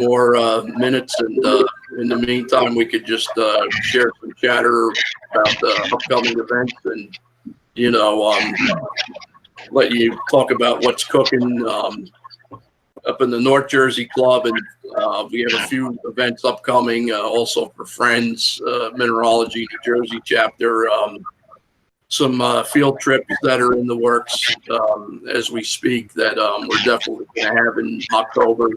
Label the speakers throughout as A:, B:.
A: more minutes, and in the meantime, we could just share some chatter about the upcoming events, and let you talk about what's cooking up in the North Jersey Club, and we have a few events upcoming, also for Friends, Mineralogy New Jersey chapter, some field trips that are in the works as we speak that we're definitely going to have in October,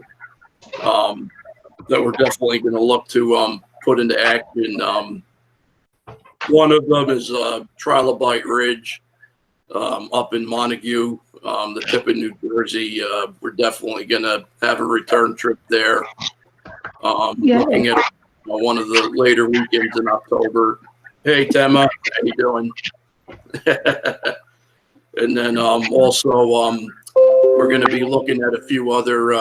A: that we're definitely going to look to put into action. One of them is Trilobite Ridge up in Montague, the tip of New Jersey. We're definitely going to have a return trip there. Looking at one of the later weekends in October. Hey, Tema, how you doing? And then also we're going to be looking at a few other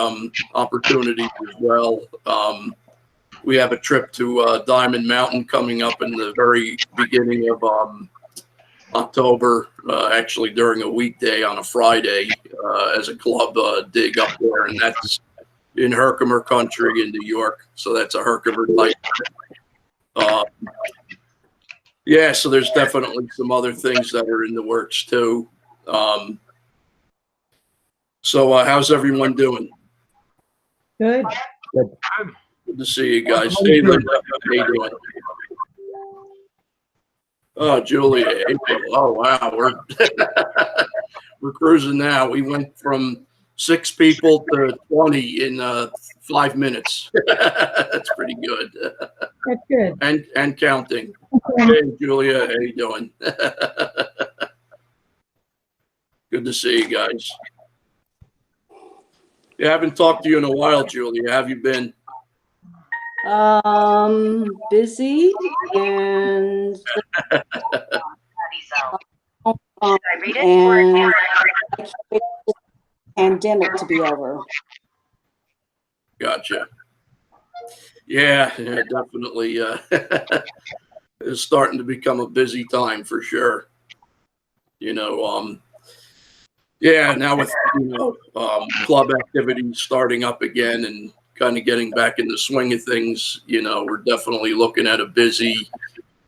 A: opportunities as well. We have a trip to Diamond Mountain coming up in the very beginning of October, actually during a weekday on a Friday, as a club dig up there, and that's in Herkimer country in New York. So that's a Herkimer type. Yeah, so there's definitely some other things that are in the works too. So how's everyone doing?
B: Good.
A: Good to see you guys. Hey, Linda, how you doing? Oh, Julia, April. Oh, wow, we're we're cruising now. We went from 6 people to 20 in 5 minutes. That's pretty good.
B: That's good.
A: And counting. Hey, Julia, how you doing? Good to see you guys. Yeah, I haven't talked to you in a while, Julia. How have you been?
C: Busy and and I can't wait for the pandemic to be over.
A: Gotcha. Yeah, definitely. It's starting to become a busy time for sure. Yeah, now with club activities starting up again and kind of getting back in the swing of things, we're definitely looking at a busy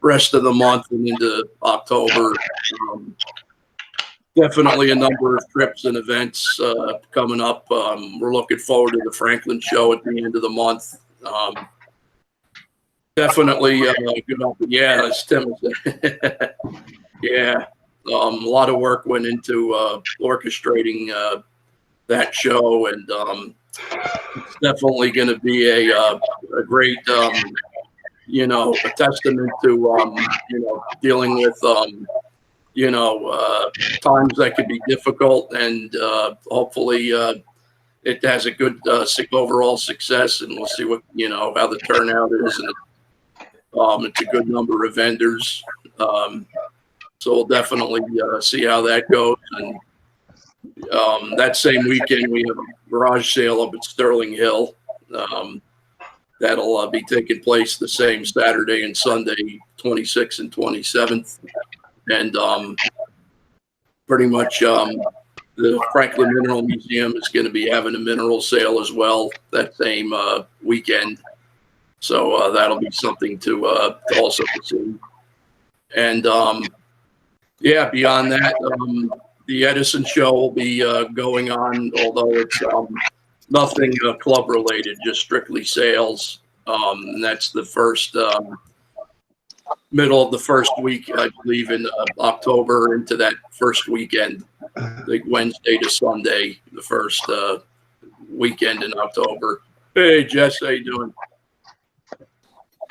A: rest of the month and into October. Definitely a number of trips and events coming up. We're looking forward to the Franklin show at the end of the month. Definitely good up. Yeah, as Tim said. Yeah, a lot of work went into orchestrating that show, and it's definitely going to be a great, a testament to, dealing with, times that could be difficult, and hopefully it has a good overall success, and we'll see what, how the turnout is, and it's a good number of vendors. So we'll definitely see how that goes. And that same weekend, we have a garage sale up at Sterling Hill. That'll be taking place the same Saturday and Sunday, 26th and 27th. And pretty much the Franklin Mineral Museum is going to be having a mineral sale as well that same weekend. So that'll be something to also see. And yeah, beyond that, the Edison show will be going on, although it's nothing club related, just strictly sales. And that's the first middle of the first week, I believe, in October into that first weekend, like Wednesday to Sunday, the first weekend in October. Hey, Jess, how you doing?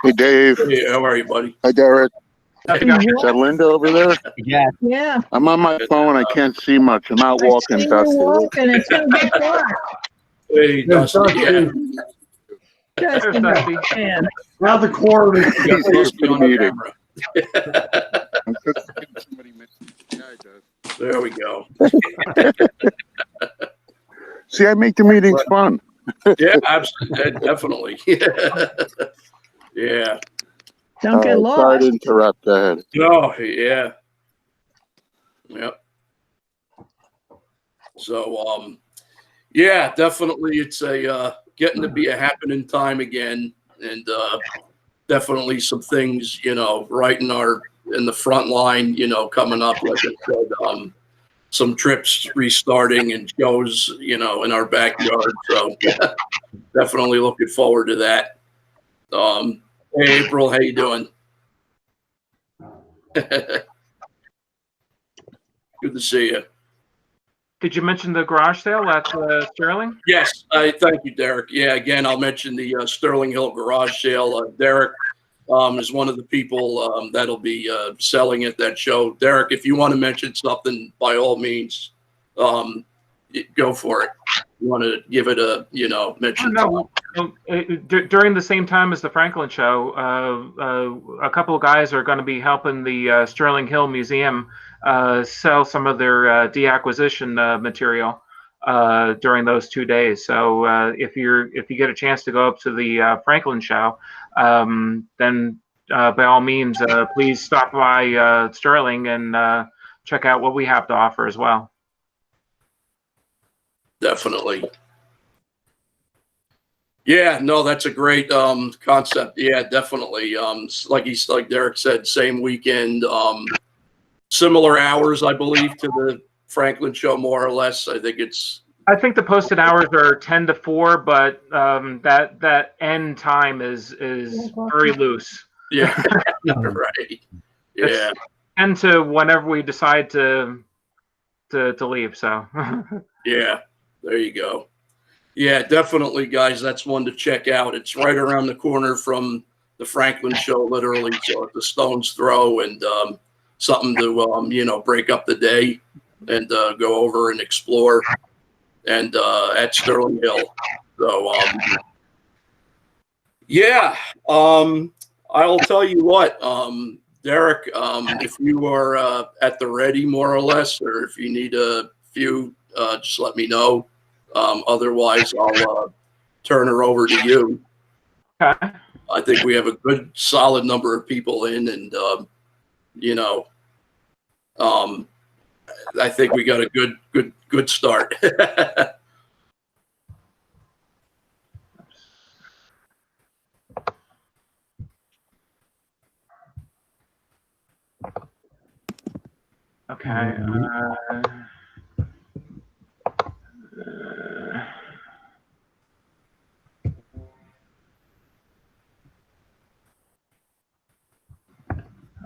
D: Hey, Dave.
A: Hey, how are you, buddy?
D: Hi, Derek.
A: Hey,
D: Is that Linda over there?
E: Yeah.
B: Yeah.
D: I'm on my phone. I can't see much. I'm out walking,
B: I see you
D: Dusty.
B: walking. It's going to get dark.
A: Hey, Dustin. Yeah.
B: Just man.
F: Now the quorum is
A: You got Dustin on the camera.
D: I'm just getting somebody missing. Yeah, I does.
A: There we go.
D: See, I make the meetings fun.
A: Yeah, absolutely, definitely. Yeah.
B: Don't get
D: Sorry
B: lost.
D: to interrupt. Go ahead.
A: No, yeah. Yep. So, yeah, definitely, it's a getting to be a happening time again, and definitely some things, right in the front line, coming up. Like I said, some trips restarting and shows, in our backyard. So definitely looking forward to that. Hey, April, how you doing? Good to see you.
E: Did you mention the garage sale at Sterling?
A: Yes, thank you, Derek. Yeah, again, I'll mention the Sterling Hill garage sale. Derek is one of the people that'll be selling at that show. Derek, if you want to mention something, by all means, go for it. You want to give it a, mention?
E: No. During the same time as the Franklin show, a couple of guys are going to be helping the Sterling Hill Museum sell some of their deacquisition material during those 2 days. So if you get a chance to go up to the Franklin show, then by all means, please stop by Sterling and check out what we have to offer as well.
A: Definitely. Yeah, no, that's a great concept. Yeah, definitely. Like Derek said, same weekend, similar hours, I believe, to the Franklin show, more or less. I think
E: the posted hours are 10 to 4, but that end time is very loose.
A: Yeah, right. Yeah,
E: It's 10 to whenever we decide to leave. So
A: yeah, there you go. Yeah, definitely, guys. That's one to check out. It's right around the corner from the Franklin show, literally. So it's a stone's throw, and something to break up the day and go over and explore, and at Sterling Hill. So yeah, I'll tell you what, Derek, if you are at the ready, more or less, or if you need a few, just let me know. Otherwise, I'll turn her over to you.
E: okay.
A: I think we have a good, solid number of people in, and I think we got a good start.
E: Okay.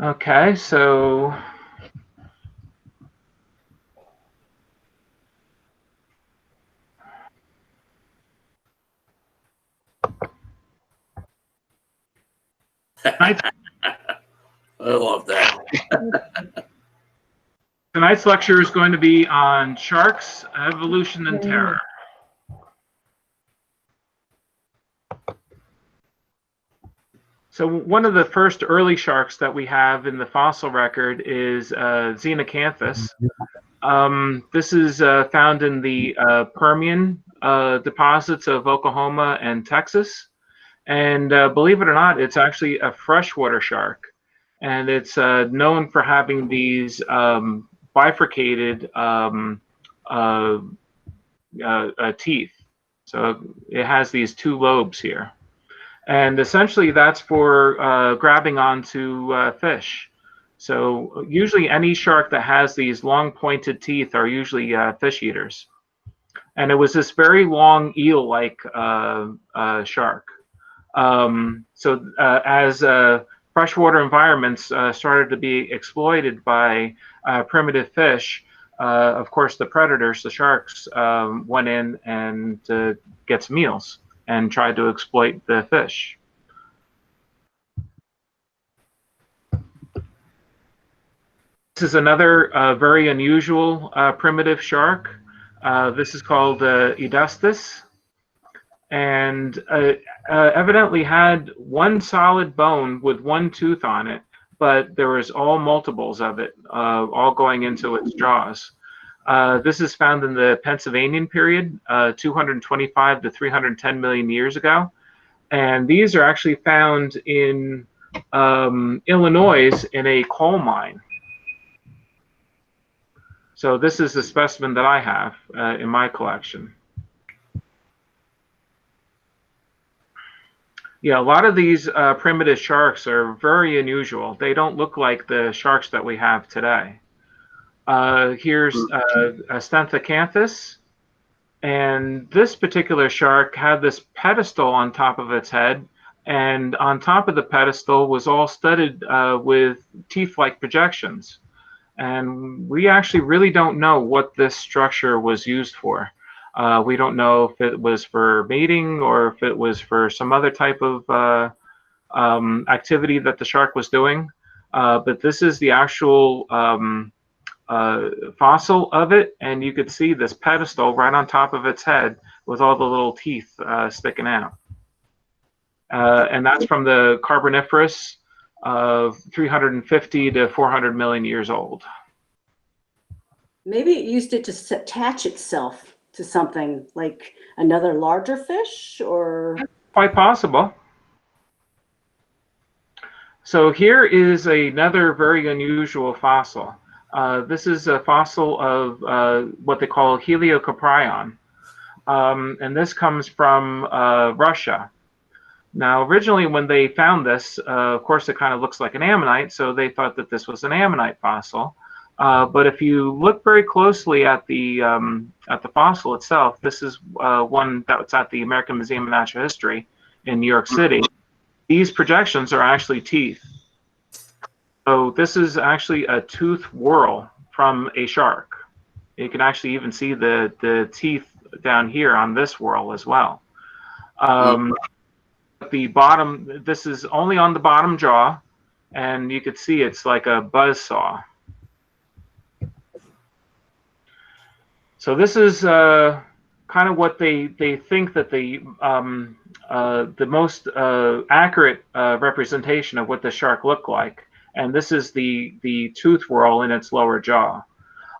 E: Okay, so
A: I love that.
E: tonight's lecture is going to be on sharks, evolution, and terror. So one of the first early sharks that we have in the fossil record is Xenocanthus. This is found in the Permian deposits of Oklahoma and Texas. And believe it or not, it's actually a freshwater shark. And it's known for having these bifurcated teeth. So it has these two lobes here. And essentially that's for grabbing onto fish. So usually any shark that has these long pointed teeth are usually fish eaters. And it was this very long eel-like shark. As freshwater environments started to be exploited by primitive fish, of course the predators, the sharks, went in and get some meals and tried to exploit the fish. This is another very unusual primitive shark. This is called Edustus, and evidently had one solid bone with one tooth on it, but there was all multiples of it, all going into its jaws. This is found in the Pennsylvanian period, 225 to 310 million years ago. And these are actually found in Illinois in a coal mine. So this is the specimen that I have in my collection. Yeah, a lot of these primitive sharks are very unusual. They don't look like the sharks that we have today. Here's a Stenthocanthus, and this particular shark had this pedestal on top of its head, and on top of the pedestal was all studded with teeth-like projections. And we actually really don't know what this structure was used for. We don't know if it was for mating or if it was for some other type of activity that the shark was doing. But this is the actual fossil of it, and you could see this pedestal right on top of its head with all the little teeth sticking out. And that's from the Carboniferous, 350 to 400 million years old.
C: Maybe it used it to attach itself to something like another larger fish, or?
E: Quite possible. So here is another very unusual fossil. This is a fossil of what they call Heliocoprion. And this comes from Russia. Now, originally when they found this, of course, it kind of looks like an ammonite, so they thought that this was an ammonite fossil. But if you look very closely at the fossil itself, this is one that's at the American Museum of Natural History in New York City. These projections are actually teeth. So this is actually a tooth whorl from a shark. You can actually even see the teeth down here on this whorl as well. The bottom, this is only on the bottom jaw, and you could see it's like a buzz saw. So this is kind of what they think that the most accurate representation of what the shark looked like, and this is the tooth whorl in its lower jaw.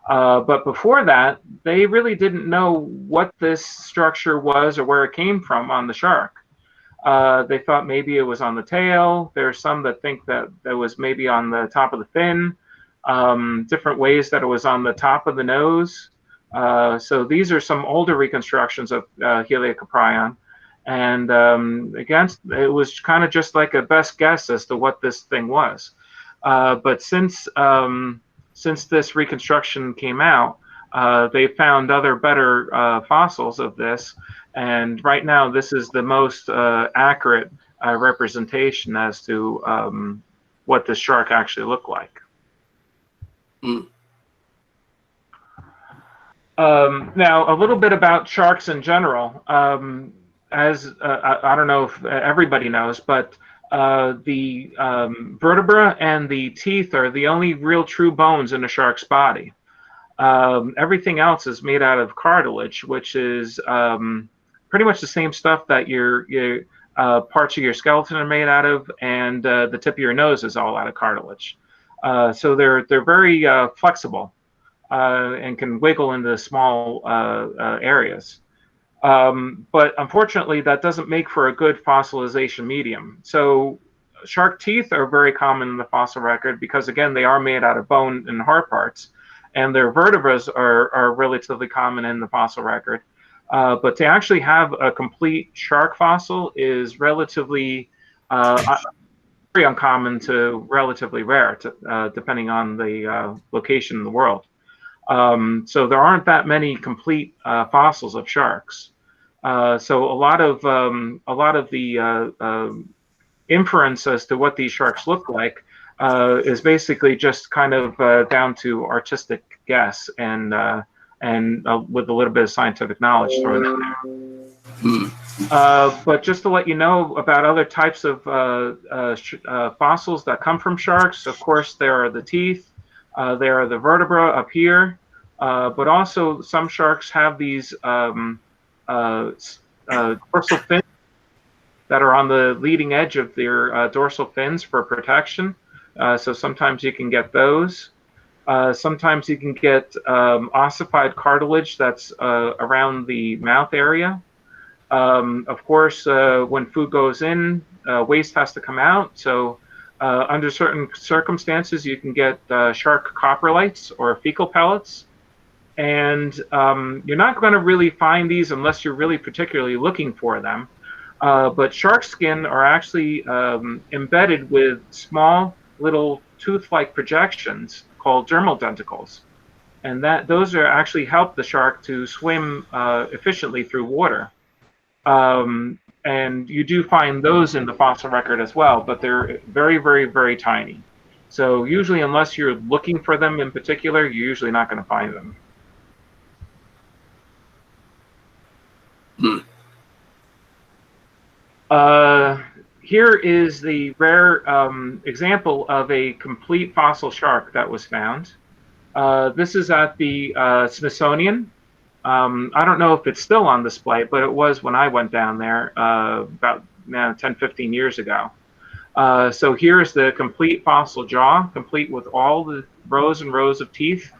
E: But before that, they really didn't know what this structure was or where it came from on the shark. They thought maybe it was on the tail. There are some that think that it was maybe on the top of the fin, different ways that it was on the top of the nose. So these are some older reconstructions of Heliocoprion. And again, it was kind of just like a best guess as to what this thing was. But since this reconstruction came out, they found other better fossils of this. And right now, this is the most accurate representation as to what the shark actually looked like. Now, a little bit about sharks in general. As I don't know if everybody knows, but the vertebra and the teeth are the only real true bones in a shark's body. Everything else is made out of cartilage, which is pretty much the same stuff that your parts of your skeleton are made out of, and the tip of your nose is all out of cartilage. So they're very flexible and can wiggle into small areas. But unfortunately, that doesn't make for a good fossilization medium. So shark teeth are very common in the fossil record because, again, they are made out of bone and hard parts, and their vertebrae are relatively common in the fossil record. But to actually have a complete shark fossil is relatively very uncommon to relatively rare, depending on the location in the world. So there aren't that many complete fossils of sharks. So a lot of the inference as to what these sharks look like is basically just kind of down to artistic guess and with a little bit of scientific knowledge thrown in there. But just to let you know about other types of fossils that come from sharks, of course, there are the teeth, there are the vertebra up here, but also some sharks have these dorsal fins that are on the leading edge of their dorsal fins for protection. So sometimes you can get those. Sometimes you can get ossified cartilage that's around the mouth area. Of course, when food goes in, waste has to come out. So under certain circumstances, you can get shark coprolites or fecal pellets. And you're not going to really find these unless you're really particularly looking for them. But shark skin are actually embedded with small little tooth-like projections called dermal denticles. And those are actually help the shark to swim efficiently through water. And you do find those in the fossil record as well, but they're very, very, very tiny. So usually, unless you're looking for them in particular, you're usually not going to find them. Here is the rare example of a complete fossil shark that was found. This is at the Smithsonian. I don't know if it's still on display, but it was when I went down there about 10, 15 years ago. So here's the complete fossil jaw, complete with all the rows and rows of teeth.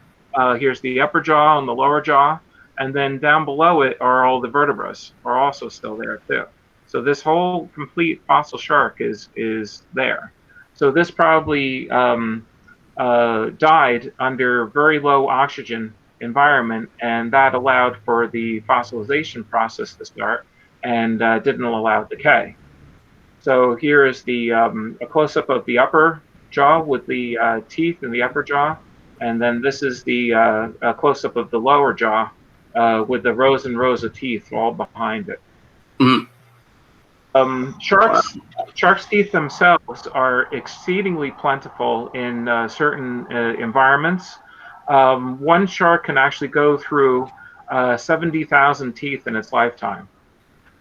E: Here's the upper jaw and the lower jaw. And then down below it are all the vertebrae, are also still there too. So this whole complete fossil shark is there. So this probably died under very low oxygen environment, and that allowed for the fossilization process to start and didn't allow decay. So here is the a close-up of the upper jaw with the teeth in the upper jaw, and then this is the a close-up of the lower jaw with the rows and rows of teeth all behind it.
A: Mm.
E: Sharks' teeth themselves are exceedingly plentiful in certain environments. One shark can actually go through 70,000 teeth in its lifetime.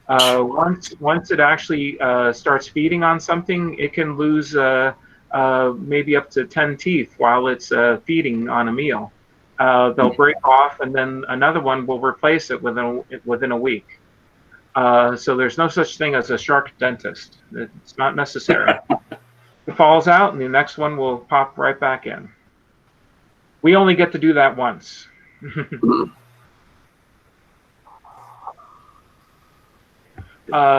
E: Once it actually starts feeding on something, it can lose maybe up to 10 teeth while it's feeding on a meal. They'll break off, and then another one will replace it within a week. So there's no such thing as a shark dentist. It's not necessary. It falls out, and the next one will pop right back in. We only get to do that once.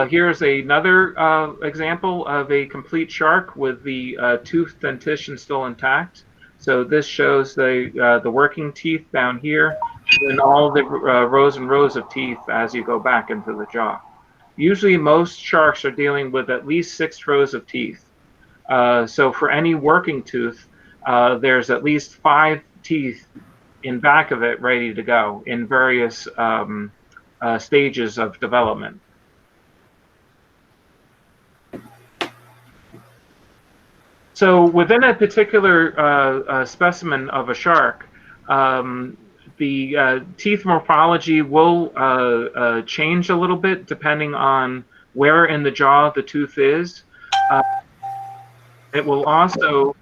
E: Here's another example of a complete shark with the tooth dentition still intact. So this shows the working teeth down here, and all the rows and rows of teeth as you go back into the jaw. Usually most sharks are dealing with at least 6 rows of teeth. So for any working tooth, there's at least 5 teeth in back of it ready to go in various stages of development. So within a particular specimen of a shark, the teeth morphology will change a little bit depending on where in the jaw the tooth is. It will also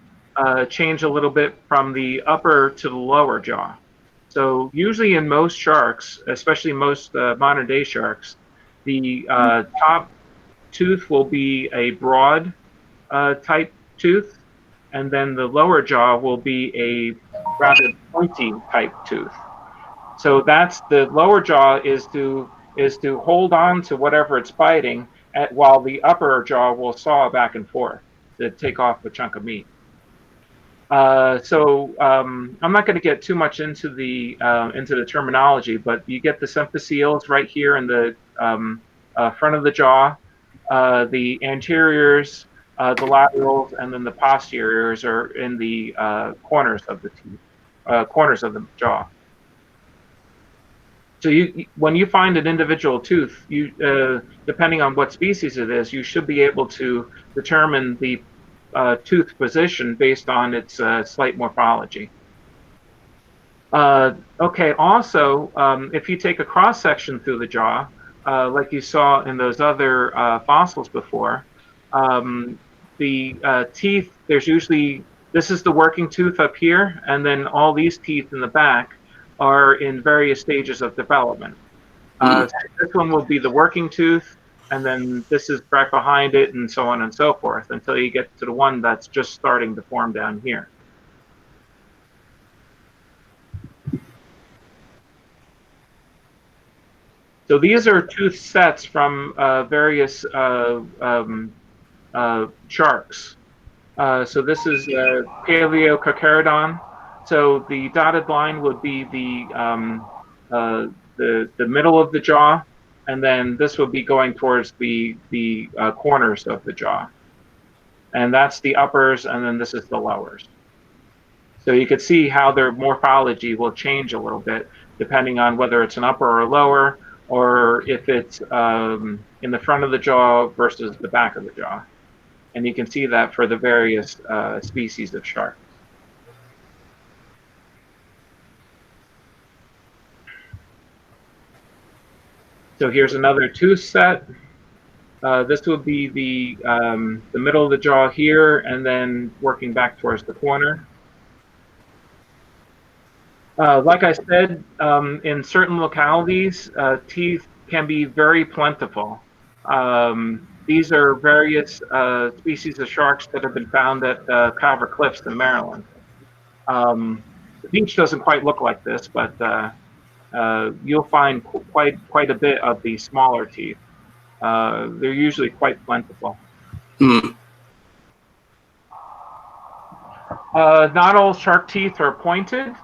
E: change a little bit from the upper to the lower jaw. So usually in most sharks, especially most modern day sharks, the top tooth will be a broad type tooth, and then the lower jaw will be a rather pointy type tooth. So that's the lower jaw is to hold on to whatever it's biting, while the upper jaw will saw back and forth to take off a chunk of meat. So I'm not going to get too much into the terminology, but you get the symphyseals right here in the front of the jaw, the anteriors, the laterals, and then the posteriors are in the corners of the teeth, corners of the jaw. So when you find an individual tooth, depending on what species it is, you should be able to determine the tooth position based on its slight morphology. Okay, also, if you take a cross section through the jaw, like you saw in those other fossils before, the teeth, there's usually, this is the working tooth up here, and then all these teeth in the back are in various stages of development. So this one will be the working tooth, and then this is right behind it, and so on and so forth, until you get to the one that's just starting to form down here. So these are tooth sets from various sharks. So this is Paleocarcharodon. So the dotted line would be the middle of the jaw. and then this would be going towards the corners of the jaw. And that's the uppers, and then this is the lowers. So you can see how their morphology will change a little bit depending on whether it's an upper or a lower, or if it's in the front of the jaw versus the back of the jaw. And you can see that for the various species of shark. So here's another tooth set. This would be the middle of the jaw here, and then working back towards the corner. Like I said, in certain localities, teeth can be very plentiful. These are various species of sharks that have been found at Carver Cliffs in Maryland. The beach doesn't quite look like this, but you'll find quite a bit of the smaller teeth. They're usually quite plentiful. Not all shark teeth are pointed.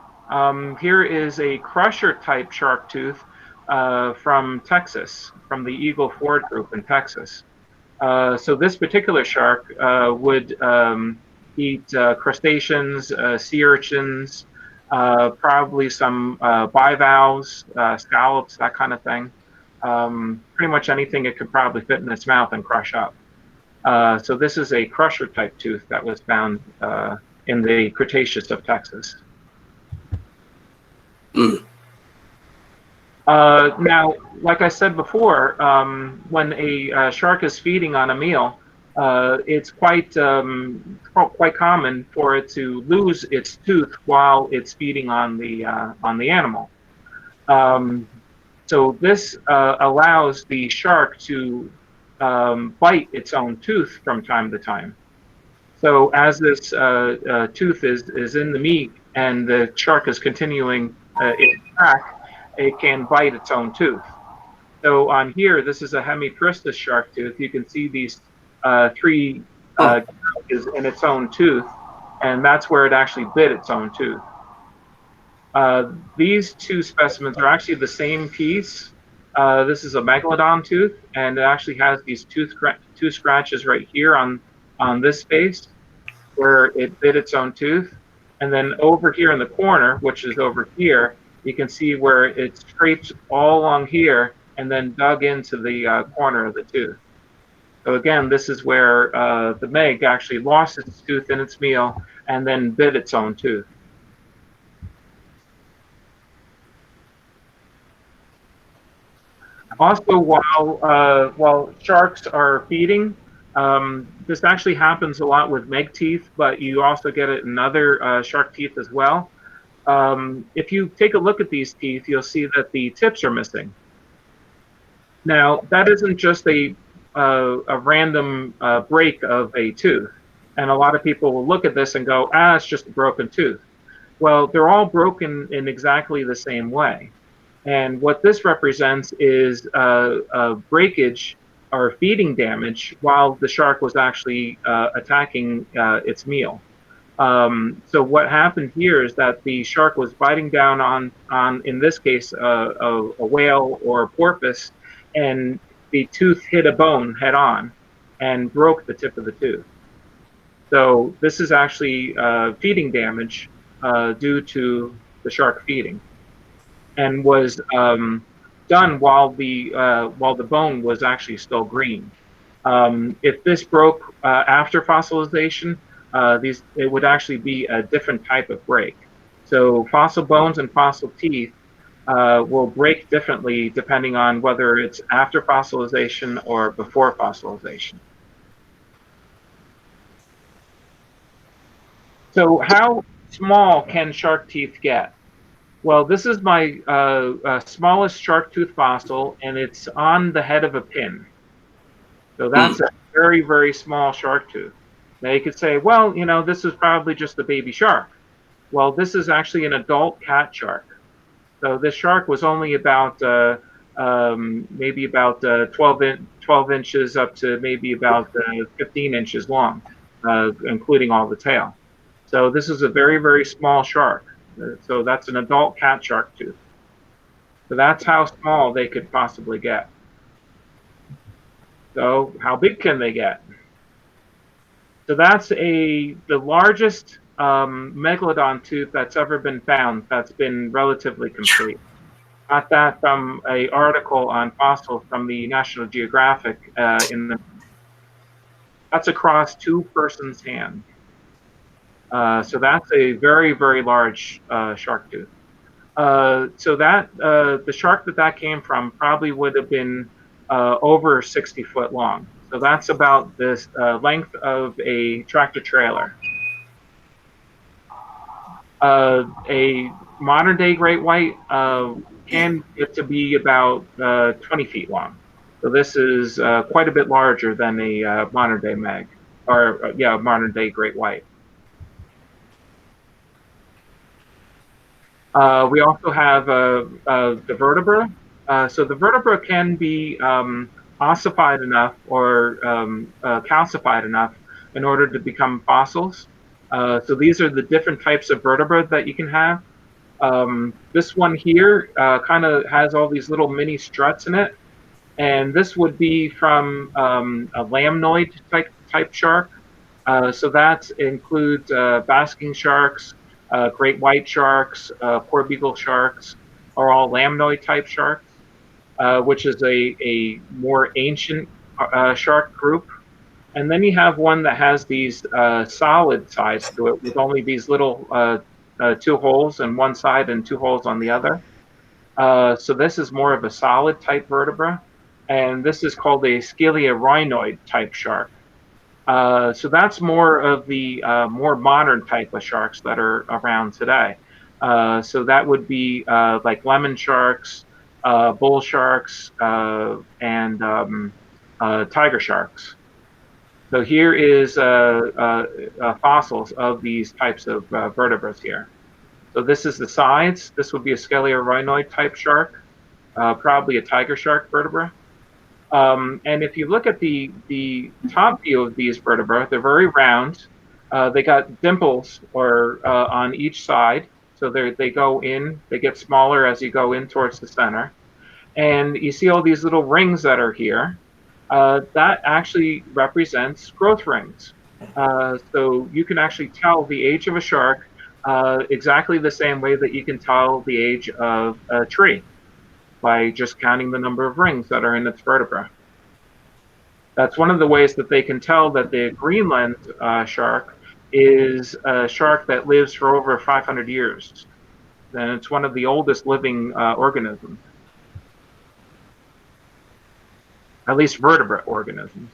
E: Here is a crusher type shark tooth from Texas, from the Eagle Ford group in Texas. So this particular shark would eat crustaceans, sea urchins, probably some bivalves, scallops, that kind of thing. Pretty much anything it could probably fit in its mouth and crush up. So this is a crusher type tooth that was found in the Cretaceous of Texas. Now, like I said before, when a shark is feeding on a meal, it's quite common for it to lose its tooth while it's feeding on the animal. So this allows the shark to bite its own tooth from time to time. So as this tooth is in the meat and the shark is continuing its track, it can bite its own tooth. So on here, this is a hemipteristus shark tooth. You can see these three is in its own tooth, and that's where it actually bit its own tooth. These two specimens are actually the same piece. This is a megalodon tooth, and it actually has these two scratches right here on this space where it bit its own tooth. And then over here in the corner, which is over here, you can see where it scraped all along here and then dug into the corner of the tooth. So again, this is where the meg actually lost its tooth in its meal and then bit its own tooth. Also, while sharks are feeding, this actually happens a lot with meg teeth, but you also get it in other shark teeth as well. If you take a look at these teeth, you'll see that the tips are missing. Now, that isn't just a random break of a tooth. And a lot of people will look at this and go, it's just a broken tooth. Well, they're all broken in exactly the same way. And what this represents is a breakage or feeding damage while the shark was actually attacking its meal. So what happened here is that the shark was biting down on in this case, a whale or a porpoise, and the tooth hit a bone head on and broke the tip of the tooth. So this is actually feeding damage due to the shark feeding, and was done while the bone was actually still green. If this broke after fossilization, it would actually be a different type of break. So fossil bones and fossil teeth will break differently depending on whether it's after fossilization or before fossilization. So how small can shark teeth get? Well, this is my smallest shark tooth fossil, and it's on the head of a pin. So that's a very, very small shark tooth. Now you could say, well, you know, this is probably just a baby shark. Well, this is actually an adult cat shark. So this shark was only about maybe about 12 inches up to maybe about 15 inches long, including all the tail. So this is a very, very small shark. So that's an adult cat shark tooth. So that's how small they could possibly get. So how big can they get? So that's the largest megalodon tooth that's ever been found that's been relatively complete. Got that from an article on fossils from the National Geographic that's across two persons' hands. So that's a very, very large shark tooth. So that the shark that came from probably would have been over 60 foot long. So that's about this length of a tractor trailer. A modern day great white can get to be about 20 feet long. So this is quite a bit larger than a modern day meg, or modern day great white. We also have the vertebra. So the vertebra can be ossified enough or calcified enough in order to become fossils. So these are the different types of vertebra that you can have. This one here kind of has all these little mini struts in it. And this would be from a lamnoid type shark. So that includes basking sharks, great white sharks, porbeagle sharks, are all lamnoid type sharks, which is a more ancient shark group. And then you have one that has these solid sides to it with only these little two holes on one side and two holes on the other. So this is more of a solid type vertebra. And this is called a scaleorhinoid type shark. So that's more of the more modern type of sharks that are around today. So that would be like lemon sharks, bull sharks, and tiger sharks. So here is fossils of these types of vertebrates here. So this is the sides. This would be a scaleorhinoid type shark, probably a tiger shark vertebra. And if you look at the top view of these vertebrae, they're very round. They got dimples or on each side, so they go in. They get smaller as you go in towards the center, and you see all these little rings that are here. That actually represents growth rings. So you can actually tell the age of a shark exactly the same way that you can tell the age of a tree, by just counting the number of rings that are in its vertebra. That's one of the ways that they can tell that the Greenland shark is a shark that lives for over 500 years. And it's one of the oldest living organisms, at least vertebrate organisms.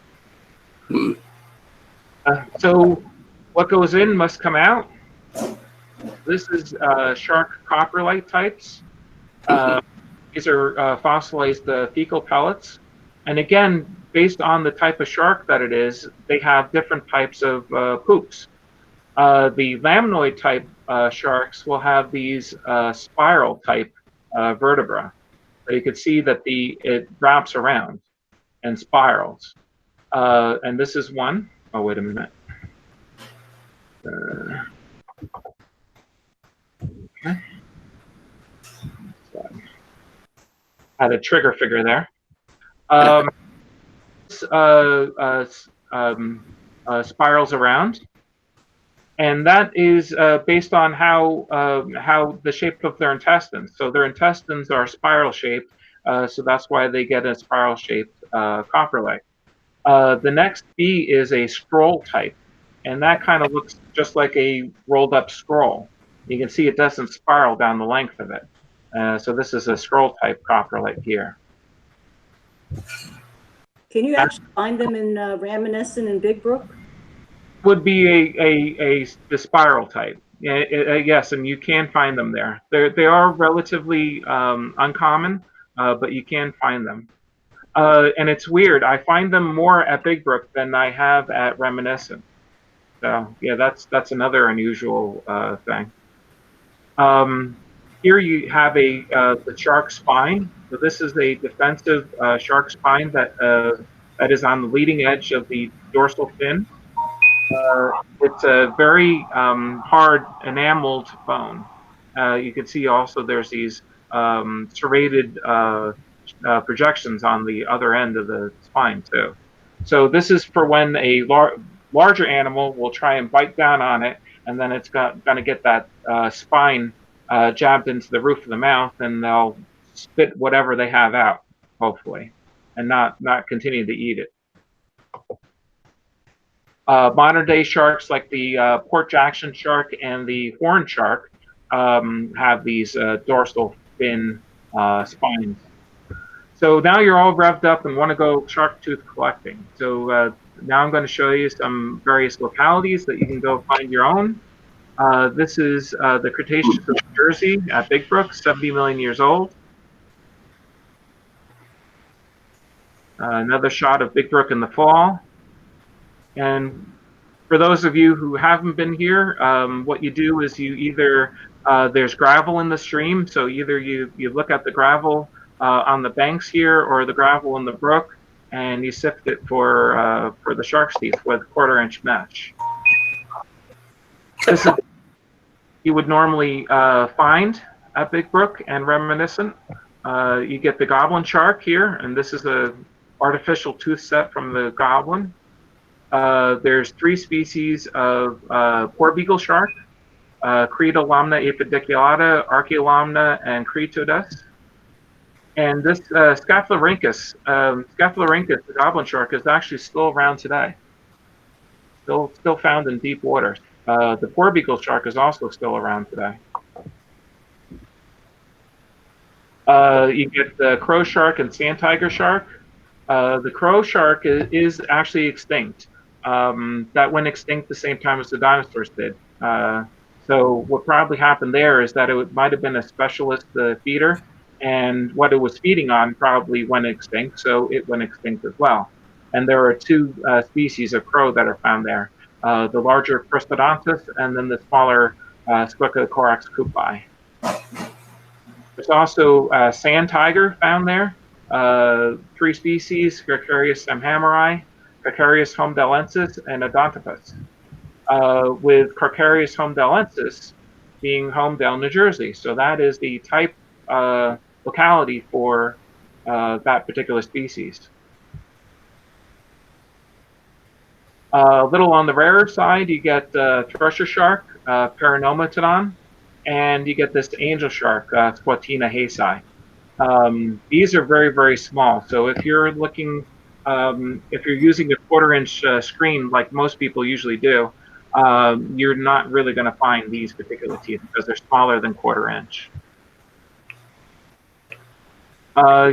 E: So what goes in must come out. This is shark coprolite types. These are fossilized fecal pellets. And again, based on the type of shark that it is, they have different types of poops. The lamnoid type sharks will have these spiral type vertebra. So you can see that it wraps around and spirals. And this is one. Oh, wait a minute. Okay. Had a trigger figure there. Spirals around, and that is based on how the shape of their intestines. So their intestines are spiral shaped, so that's why they get a spiral shaped coprolite. The next B is a scroll type, and that kind of looks just like a rolled up scroll. You can see it doesn't spiral down the length of it. So this is a scroll type coprolite here.
C: Can you actually find them in Raminescent and Big Brook?
E: Would be the spiral type. Yes, and you can find them there. They are relatively uncommon, but you can find them. And it's weird. I find them more at Big Brook than I have at Reminiscent. So yeah, that's another unusual thing. Here you have the shark spine. So this is a defensive shark spine that is on the leading edge of the dorsal fin. It's a very hard enameled bone. You can see also there's these serrated projections on the other end of the spine too. So this is for when a larger animal will try and bite down on it, and then it's going to get that spine jabbed into the roof of the mouth, and they'll spit whatever they have out, hopefully, and not continue to eat it. Modern day sharks like the Port Jackson shark and the horn shark have these dorsal fin spines. So now you're all revved up and want to go shark tooth collecting. So now I'm going to show you some various localities that you can go find your own. This is the Cretaceous of New Jersey at Big Brook, 70 million years old. Another shot of Big Brook in the fall. And for those of you who haven't been here, what you do is you either, there's gravel in the stream, so either you look at the gravel on the banks here or the gravel in the brook, and you sift it for the shark's teeth with 1/4-inch mesh. This is you would normally find at Big Brook and reminiscent. You get the goblin shark here, and this is a artificial tooth set from the goblin. There's 3 species of porbeagle shark, Cretolomna apediculata, Archaeolomna, and Cretodus. And this Scapholorhynchus, the goblin shark, is actually still around today. Still found in deep waters. The porbeagle shark is also still around today. You get the crow shark and sand tiger shark. The crow shark is actually extinct. That went extinct the same time as the dinosaurs did. So what probably happened there is that it might have been a specialist feeder, and what it was feeding on probably went extinct, so it went extinct as well. And there are 2 species of crow that are found there. The larger Prostodontus and then the smaller Squicocorax coopi. There's also sand tiger found there. 3 species, Carcharius samhameri, Carcharius homedellensis, and Odontopus. With Carcharius homedellensis being Homedale, New Jersey. So that is the type locality for that particular species. A little on the rarer side, you get thresher shark, Paranomatodon, and you get this angel shark, Squatina haysi. These are very, very small. So if you're looking, if you're using a 1/4-inch screen like most people usually do, you're not really going to find these particular teeth because they're smaller than 1/4-inch.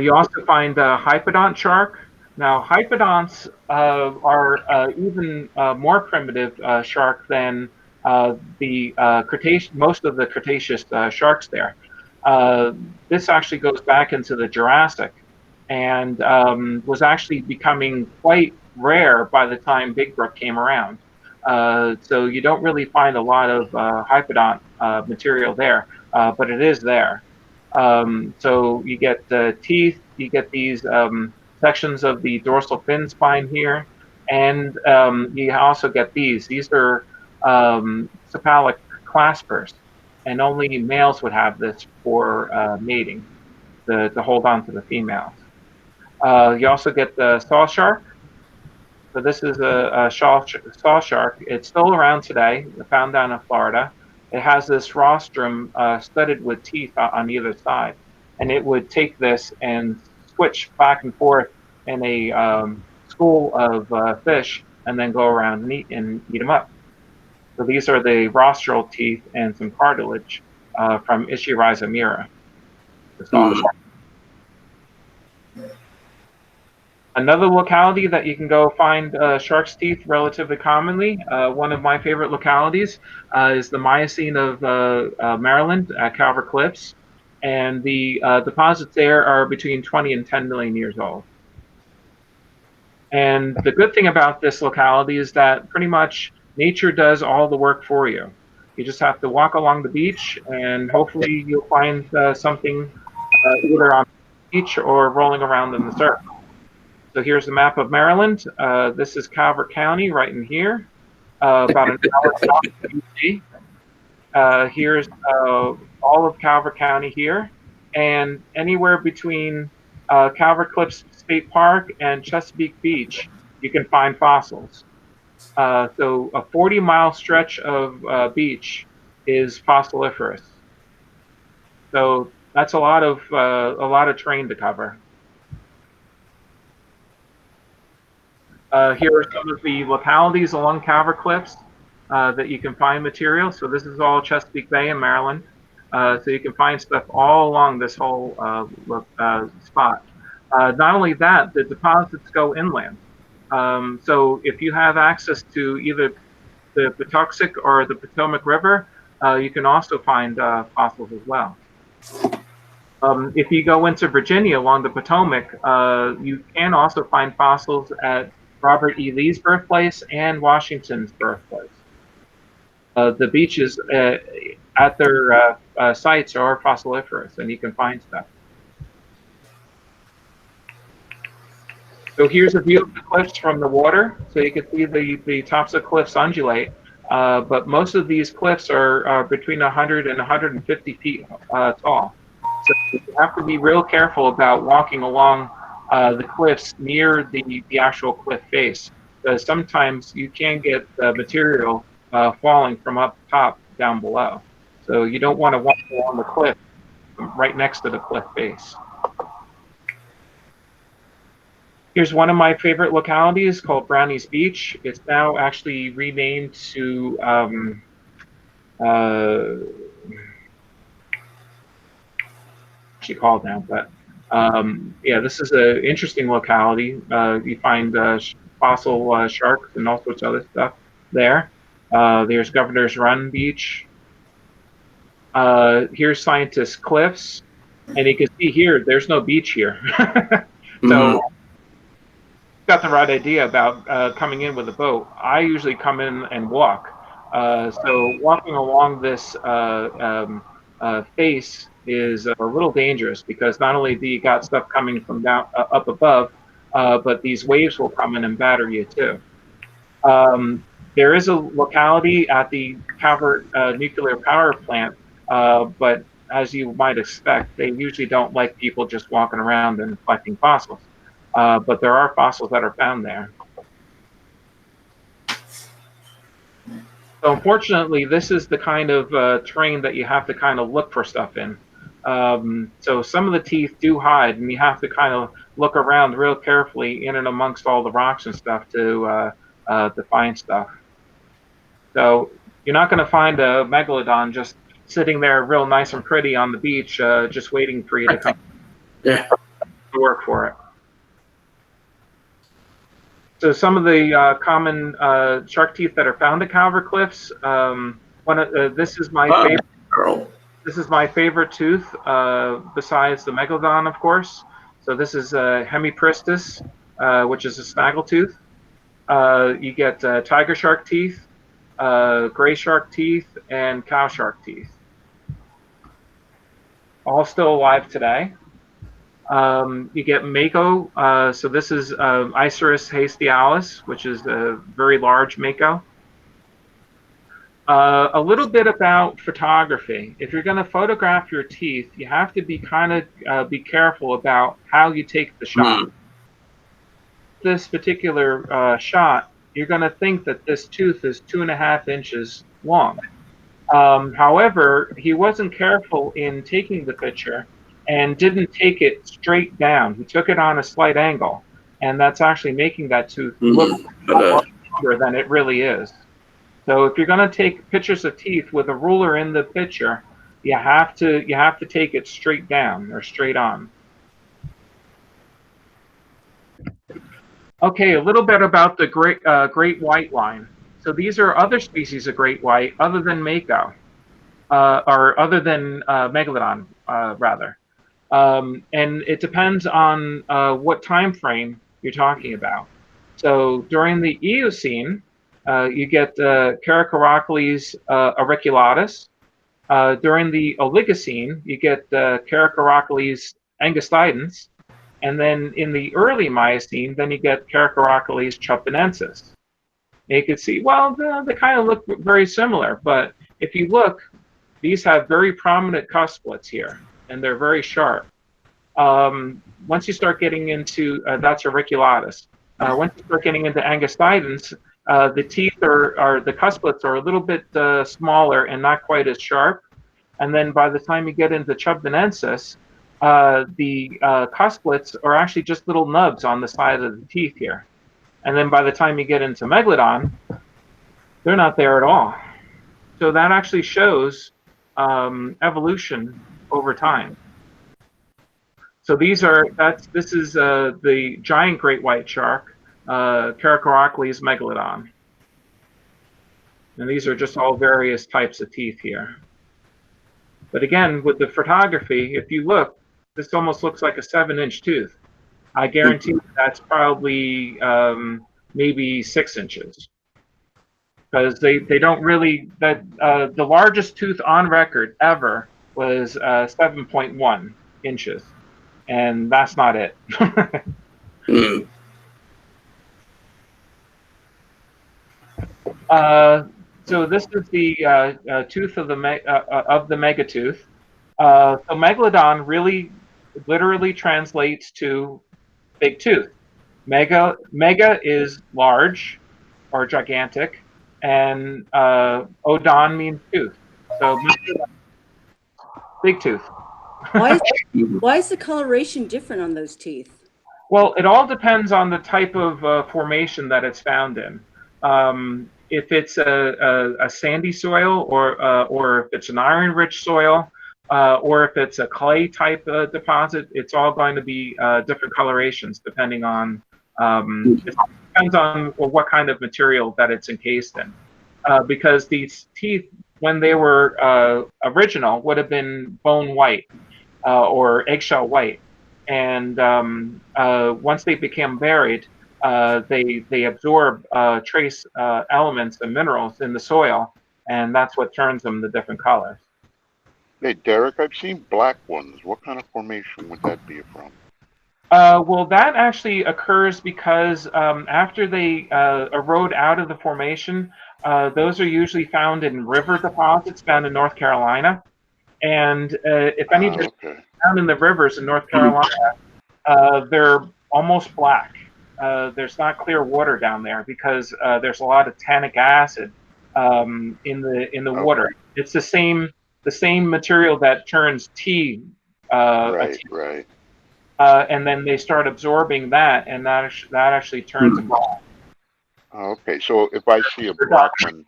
E: You also find hypodont shark. Now, hypodonts are even more primitive shark than the Cretaceous, most of the Cretaceous sharks there. This actually goes back into the Jurassic and was actually becoming quite rare by the time Big Brook came around. So you don't really find a lot of hypodont material there, but it is there. So you get the teeth, you get these sections of the dorsal fin spine here, and you also get these. These are cephalic claspers, and only males would have this for mating, to hold on to the females. You also get the saw shark. So this is a saw shark. It's still around today, found down in Florida. It has this rostrum studded with teeth on either side. And it would take this and switch back and forth in a school of fish and then go around and eat them up. So these are the rostral teeth and some cartilage from Ichirhiza the saw shark. Another locality that you can go find shark's teeth relatively commonly, one of my favorite localities, is the Miocene of Maryland at Calvert Cliffs. And the deposits there are between 20 and 10 million years old. And the good thing about this locality is that pretty much nature does all the work for you. You just have to walk along the beach, and hopefully you'll find something either on the beach or rolling around in the surf. So here's the map of Maryland. This is Calvert County right in here, about an hour south of DC. Here's all of Calvert County here, and anywhere between Calvert Cliffs State Park and Chesapeake Beach you can find fossils. So a 40-mile stretch of beach is fossiliferous. So that's a lot of terrain to cover. Here are some of the localities along Calvert Cliffs that you can find material. So this is all Chesapeake Bay in Maryland. So you can find stuff all along this whole spot. Not only that, the deposits go inland. So if you have access to either the Patuxent or the Potomac River, you can also find fossils as well. If you go into Virginia along the Potomac, you can also find fossils at Robert E. Lee's birthplace and Washington's birthplace. The beaches at their sites are fossiliferous, and you can find stuff. So here's a view of the cliffs from the water. So you can see the tops of cliffs undulate, but most of these cliffs are between 100 and 150 feet tall. So you have to be real careful about walking along the cliffs near the actual cliff face, because sometimes you can get material falling from up top down below. So you don't want to walk along the cliff right next to the cliff face. Here's one of my favorite localities called Brownies Beach. It's now actually renamed to actually called now, but yeah, this is an interesting locality. You find fossil sharks and all sorts of other stuff there. There's Governor's Run Beach. Here's Scientist Cliffs, and you can see here there's no beach here. So got the right idea about coming in with a boat. I usually come in and walk. So walking along this face is a little dangerous, because not only do you got stuff coming from down up above, but these waves will come in and batter you too. There is a locality at the Calvert nuclear power plant, but as you might expect, they usually don't like people just walking around and collecting fossils. But there are fossils that are found there. So unfortunately, this is the kind of terrain that you have to kind of look for stuff in. So some of the teeth do hide, and you have to kind of look around real carefully in and amongst all the rocks and stuff to find stuff. So you're not going to find a megalodon just sitting there real nice and pretty on the beach, just waiting for you to come to work for it. So some of the common shark teeth that are found at Calvert Cliffs. This is my favorite. This is my favorite tooth, besides the megalodon, of course. So this is Hemipristis, which is a snaggletooth. You get tiger shark teeth, gray shark teeth, and cow shark teeth. All still alive today. You get mako. So this is Icerus hastialis, which is a very large mako. A little bit about photography. If you're going to photograph your teeth, you have to be be careful about how you take the shot. This particular shot, you're going to think that this tooth is 2.5 inches long. However, he wasn't careful in taking the picture and didn't take it straight down. He took it on a slight angle, and that's actually making that tooth look longer than it really is. So if you're going to take pictures of teeth with a ruler in the picture, you have to take it straight down or straight on. Okay, a little bit about the great white line. So these are other species of great white other than mako, or other than megalodon, rather. And it depends on what time frame you're talking about. So during the Eocene, you get Caracorocles auriculatus. During the Oligocene, you get Caracorocles angustidens. And then in the early Miocene, then you get Caracorocles chupinensis. And you can see, well, they kind of look very similar, but if you look, these have very prominent cusplets here, and they're very sharp. Once you start getting into, that's auriculatus. Once you start getting into angustidens, the teeth are the cusplets are a little bit smaller and not quite as sharp. And then by the time you get into Chubdenensis, the cusplets are actually just little nubs on the side of the teeth here. And then by the time you get into Megalodon, they're not there at all. So that actually shows evolution over time. So this is the giant great white shark, Caracorocles megalodon. And these are just all various types of teeth here. But again, with the photography, if you look, this almost looks like a 7-inch tooth. I guarantee that's probably maybe 6 inches. Because they don't really, the largest tooth on record ever was 7.1 inches. And that's not it. So this is the tooth of the megatooth. So megalodon really literally translates to big tooth. Mega is large or gigantic, and odon means tooth. So big tooth.
C: Why is the coloration different on those teeth?
E: Well, it all depends on the type of formation that it's found in. If it's a sandy soil, or if it's an iron-rich soil, or if it's a clay type deposit, it's all going to be different colorations depending on it depends on what kind of material that it's encased in. Because these teeth, when they were original, would have been bone white or eggshell white, and once they became buried, they absorb trace elements and minerals in the soil, and that's what turns them the different colors.
D: Hey, Derek, I've seen black ones. What kind of formation would that be from?
E: Well, that actually occurs because after they erode out of the formation, those are usually found in river deposits found in North Carolina. And if anybody's found in the rivers in North Carolina, they're almost black. There's not clear water down there because there's a lot of tannic acid in the water. It's the same material that turns tea.
D: Right.
E: And then they start absorbing that, and that actually turns them black.
D: Okay, so if I see a black one,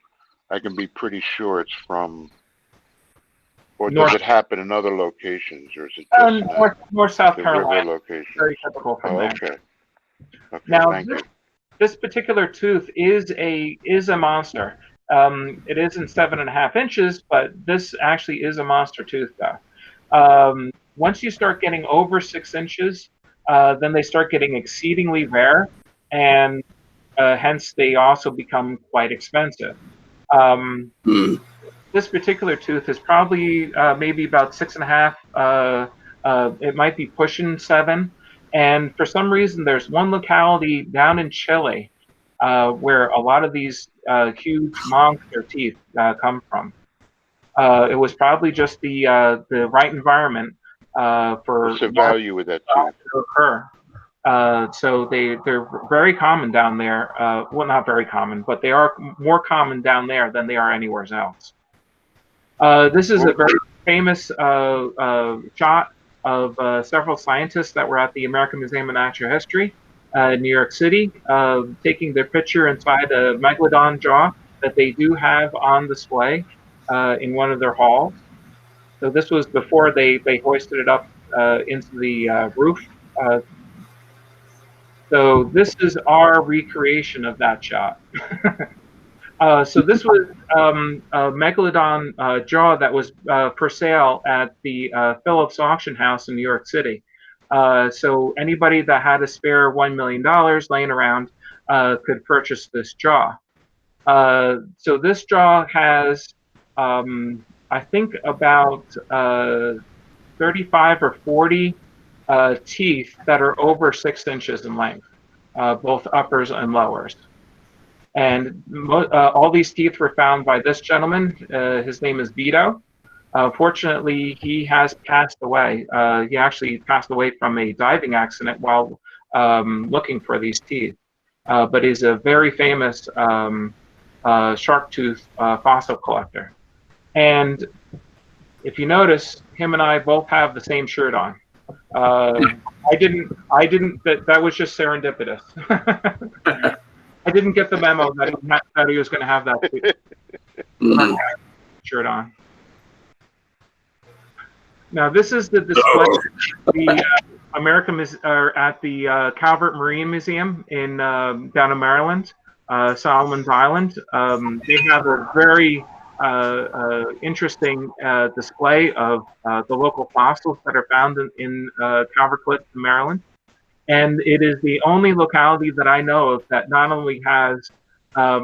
D: I can be pretty sure it's from. Or does it happen in other locations, or is it just
E: North South
D: the
E: Carolina?
D: river location?
E: Very typical from there.
D: Okay.
E: Now, this particular tooth is a monster. It isn't 7.5 inches, but this actually is a monster tooth, though. Once you start getting over 6 inches, then they start getting exceedingly rare, and hence they also become quite expensive. This particular tooth is probably maybe about 6.5. It might be pushing 7. And for some reason, there's one locality down in Chile where a lot of these huge monster teeth come from. It was probably just the right environment for
D: what's the value with that tooth
E: to occur. So they're very common down there. Well, not very common, but they are more common down there than they are anywhere else. This is a very famous shot of several scientists that were at the American Museum of Natural History in New York City, taking their picture inside a megalodon jaw that they do have on display in one of their halls. So this was before they hoisted it up into the roof. So this is our recreation of that shot. So this was a megalodon jaw that was for sale at the Phillips auction house in New York City. So anybody that had a spare $1 million laying around could purchase this jaw. So this jaw has, I think, about 35 or 40 teeth that are over 6 inches in length, both uppers and lowers. And all these teeth were found by this gentleman. His name is Vito. Fortunately, he has passed away. He actually passed away from a diving accident while looking for these teeth. but is a very famous shark tooth fossil collector. And if you notice, him and I both have the same shirt on. I didn't, that was just serendipitous. I didn't get the memo that he was going to have that shirt on. Now, this is the display the at the Calvert Marine Museum in down in Maryland, Solomon's Island. They have a very interesting display of the local fossils that are found in Calvert Cliffs, Maryland. And it is the only locality that I know of that not only has, or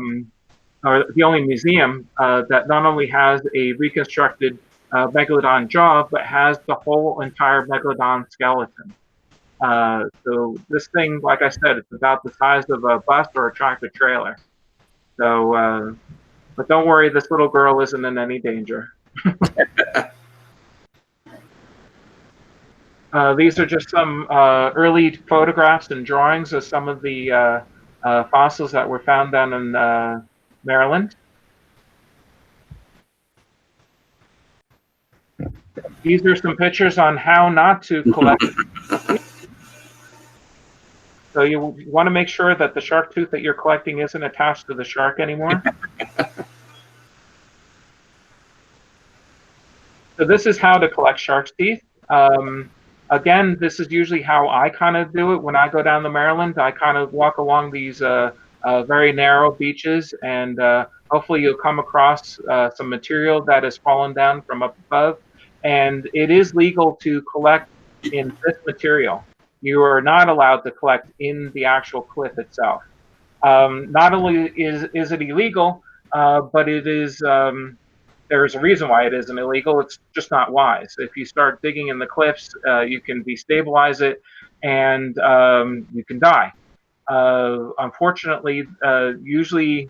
E: the only museum that not only has a reconstructed megalodon jaw, but has the whole entire megalodon skeleton. So this thing, like I said, it's about the size of a bus or a tractor trailer. So, but don't worry, this little girl isn't in any danger. These are just some early photographs and drawings of some of the fossils that were found down in Maryland. These are some pictures on how not to collect. So you want to make sure that the shark tooth that you're collecting isn't attached to the shark anymore. So this is how to collect shark's teeth. Again, this is usually how I kind of do it when I go down to Maryland. I kind of walk along these very narrow beaches, and hopefully you'll come across some material that has fallen down from up above. And it is legal to collect in this material. You are not allowed to collect in the actual cliff itself. Not only is it illegal, but it is there's a reason why it isn't illegal. It's just not wise. If you start digging in the cliffs, you can destabilize it, and you can die. Unfortunately, usually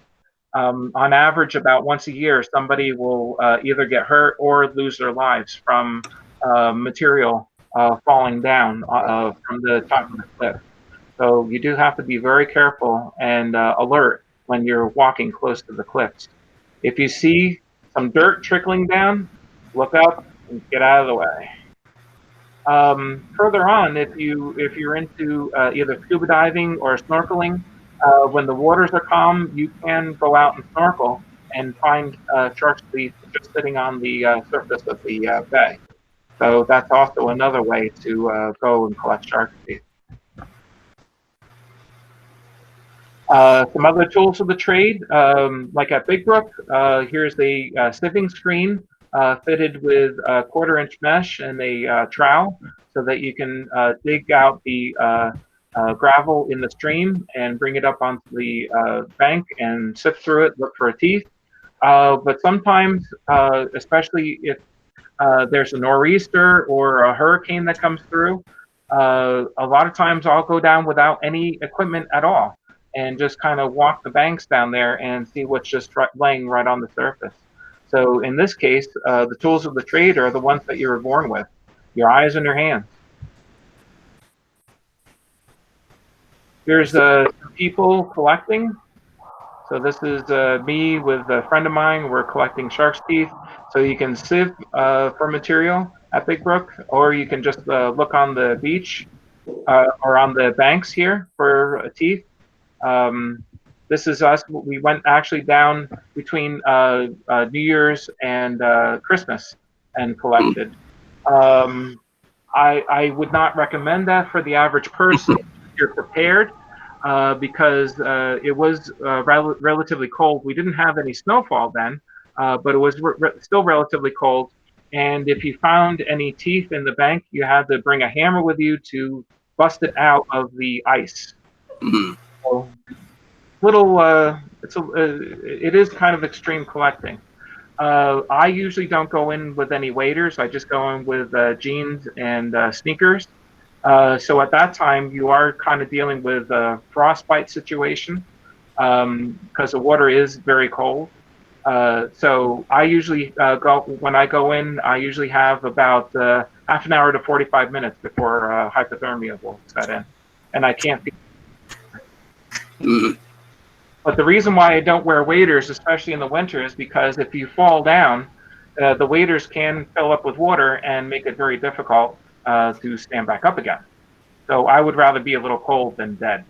E: on average about once a year, somebody will either get hurt or lose their lives from material falling down from the top of the cliff. So you do have to be very careful and alert when you're walking close to the cliffs. If you see some dirt trickling down, look up and get out of the way. Further on, if you're into either scuba diving or snorkeling, when the waters are calm, you can go out and snorkel and find shark's teeth just sitting on the surface of the bay. So that's also another way to go and collect shark's teeth. Some other tools of the trade, like at Big Brook, here's a sieving screen fitted with a 1/4-inch mesh and a trowel so that you can dig out the gravel in the stream and bring it up onto the bank and sift through it, look for teeth. But sometimes, especially if there's a nor'easter or a hurricane that comes through, a lot of times I'll go down without any equipment at all and just kind of walk the banks down there and see what's just laying right on the surface. So in this case, the tools of the trade are the ones that you were born with, your eyes and your hands. Here's some people collecting. So this is me with a friend of mine. We're collecting shark's teeth. So you can sieve for material at Big Brook, or you can just look on the beach or on the banks here for teeth. This is us. We went actually down between New Year's and Christmas and collected. I would not recommend that for the average person if you're prepared, because it was relatively cold. We didn't have any snowfall then, but it was still relatively cold. And if you found any teeth in the bank, you had to bring a hammer with you to bust it out of the ice. So, it is kind of extreme collecting. I usually don't go in with any waders. I just go in with jeans and sneakers. So at that time, you are kind of dealing with a frostbite situation because the water is very cold. So I usually when I go in, I usually have about half an hour to 45 minutes before hypothermia will set in, and I can't be.
A: Mm.
E: But the reason why I don't wear waders, especially in the winter, is because if you fall down, the waders can fill up with water and make it very difficult to stand back up again. So I would rather be a little cold than dead.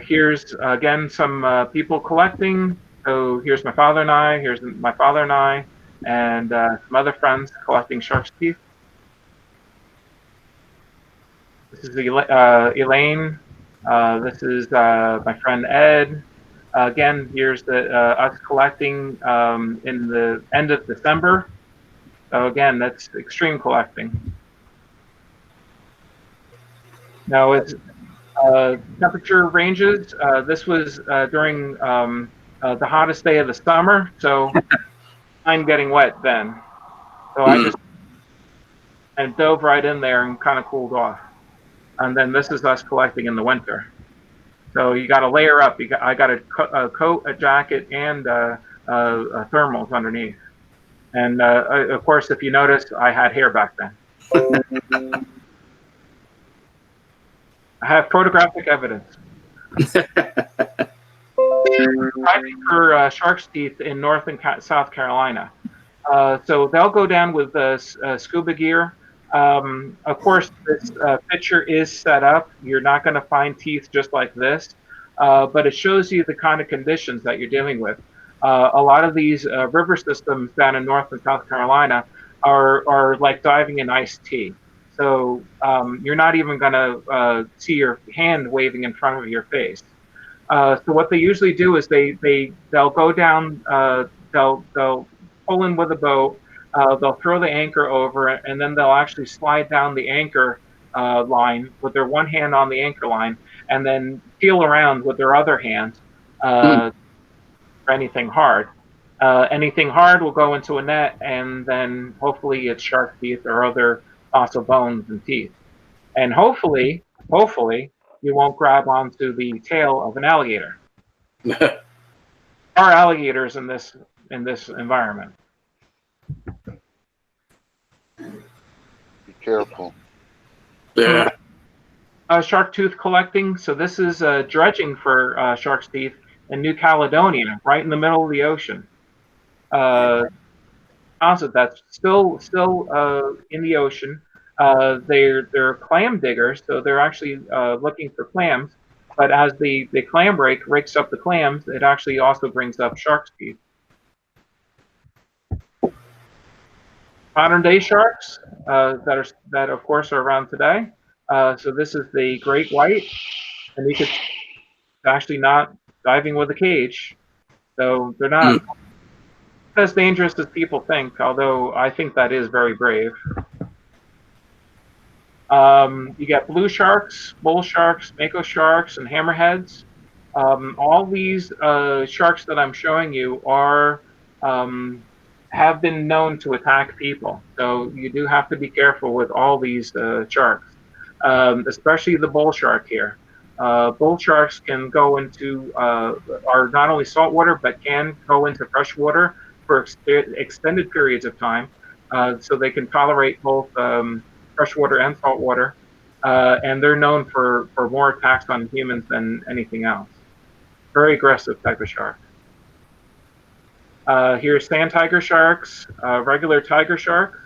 E: Here's again some people collecting. So here's my father and I. Here's my father and I, and some other friends collecting shark's teeth. This is Elaine. This is my friend Ed. Again, here's us collecting in the end of December. So again, that's extreme collecting. Now it's temperature ranges. This was during the hottest day of the summer, so I'm getting wet then. So I just dove right in there and kind of cooled off. And then this is us collecting in the winter. So you got to layer up. I got a coat, a jacket, and thermals underneath. And of course, if you notice, I had hair back then. I have photographic evidence. Diving for shark's teeth in North and South Carolina. So they'll go down with scuba gear. Of course, this picture is set up. You're not going to find teeth just like this, but it shows you the kind of conditions that you're dealing with. A lot of these river systems down in North and South Carolina are like diving in iced tea. So you're not even going to see your hand waving in front of your face. So what they usually do is they'll go down, they'll pull in with a boat, they'll throw the anchor over, and then they'll actually slide down the anchor line with their one hand on the anchor line, and then feel around with their other hand for anything hard. Anything hard will go into a net, and then hopefully it's shark teeth or other fossil bones and teeth. And hopefully, you won't grab onto the tail of an alligator. There are alligators in this environment.
D: Be careful.
A: Yeah.
E: Shark tooth collecting. So this is dredging for shark's teeth in New Caledonia, right in the middle of the ocean. That's still in the ocean. They're clam diggers, so they're actually looking for clams. But as the clam rake rakes up the clams, it actually also brings up shark's teeth. Modern day sharks that of course are around today. So this is the great white, and you could actually not diving with a cage, so they're not as dangerous as people think. Although I think that is very brave. You get blue sharks, bull sharks, mako sharks, and hammerheads. All these sharks that I'm showing you are have been known to attack people. So you do have to be careful with all these sharks, especially the bull shark here. Bull sharks can go into are not only saltwater but can go into freshwater for extended periods of time, so they can tolerate both freshwater and saltwater, and they're known for more attacks on humans than anything else. Very aggressive type of shark. Here's sand tiger sharks, regular tiger shark.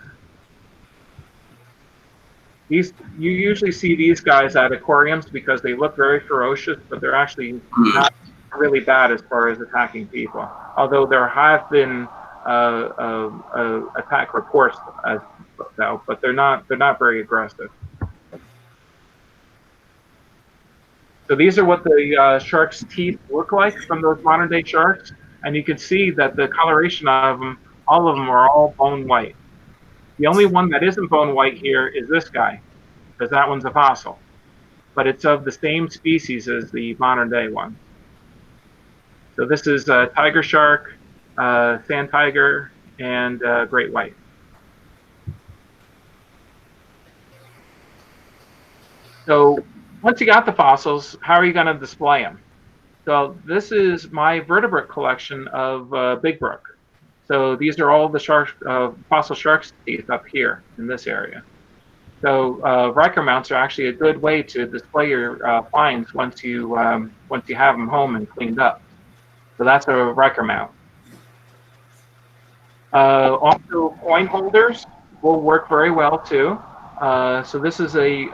E: You usually see these guys at aquariums because they look very ferocious, but they're actually not really bad as far as attacking people. Although there have been attack reports as well, but they're not very aggressive. So these are what the shark's teeth look like from those modern day sharks, and you can see that the coloration of them, all of them are all bone white. The only one that isn't bone white here is this guy, because that one's a fossil, but it's of the same species as the modern day one. So this is a tiger shark, sand tiger, and great white. So once you got the fossils, how are you going to display them? So this is my vertebrate collection of Big Brook. So these are all the fossil shark's teeth up here in this area. So Riker mounts are actually a good way to display your finds once you have them home and cleaned up. So that's a Riker mount. Also, coin holders will work very well too. So this is a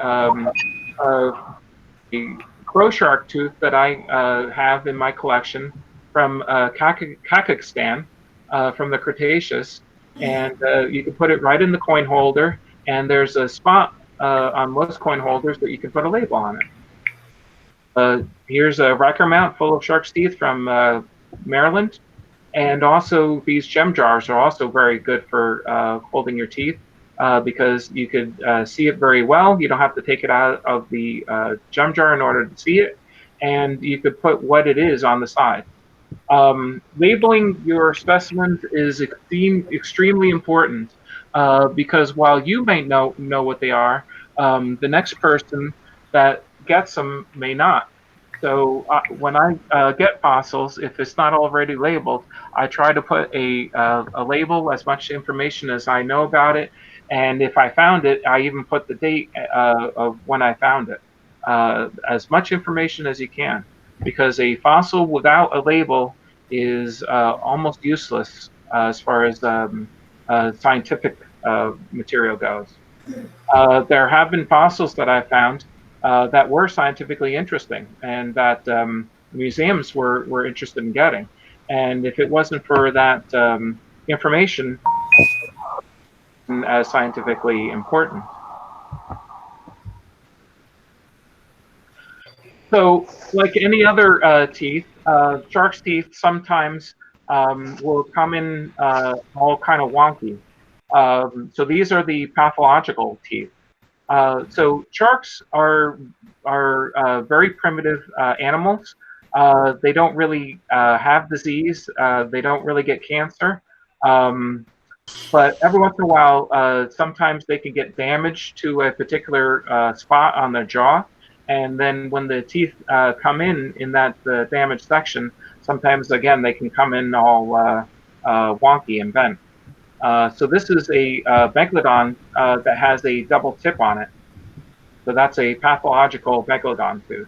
E: crow shark tooth that I have in my collection from Kazakhstan from the Cretaceous, and you can put it right in the coin holder, and there's a spot on most coin holders that you can put a label on it. Here's a Riker mount full of shark's teeth from Maryland, and also these gem jars are also very good for holding your teeth. Because you could see it very well. You don't have to take it out of the gem jar in order to see it, and you could put what it is on the side. Labeling your specimens is extremely important because while you may know what they are, the next person that gets them may not. So when I get fossils, if it's not already labeled, I try to put a label, as much information as I know about it. And if I found it, I even put the date of when I found it. As much information as you can, because a fossil without a label is almost useless as far as scientific material goes. There have been fossils that I found that were scientifically interesting and that museums were interested in getting. And if it wasn't for that information, as scientifically important. So, like any other teeth, shark's teeth sometimes will come in all kind of wonky. So these are the pathological teeth. So sharks are very primitive animals. They don't really have disease. They don't really get cancer. But every once in a while, sometimes they can get damage to a particular spot on their jaw. And then when the teeth come in that damaged section, sometimes, again, they can come in all wonky and bent. So this is a megalodon that has a double tip on it. So that's a pathological megalodon tooth.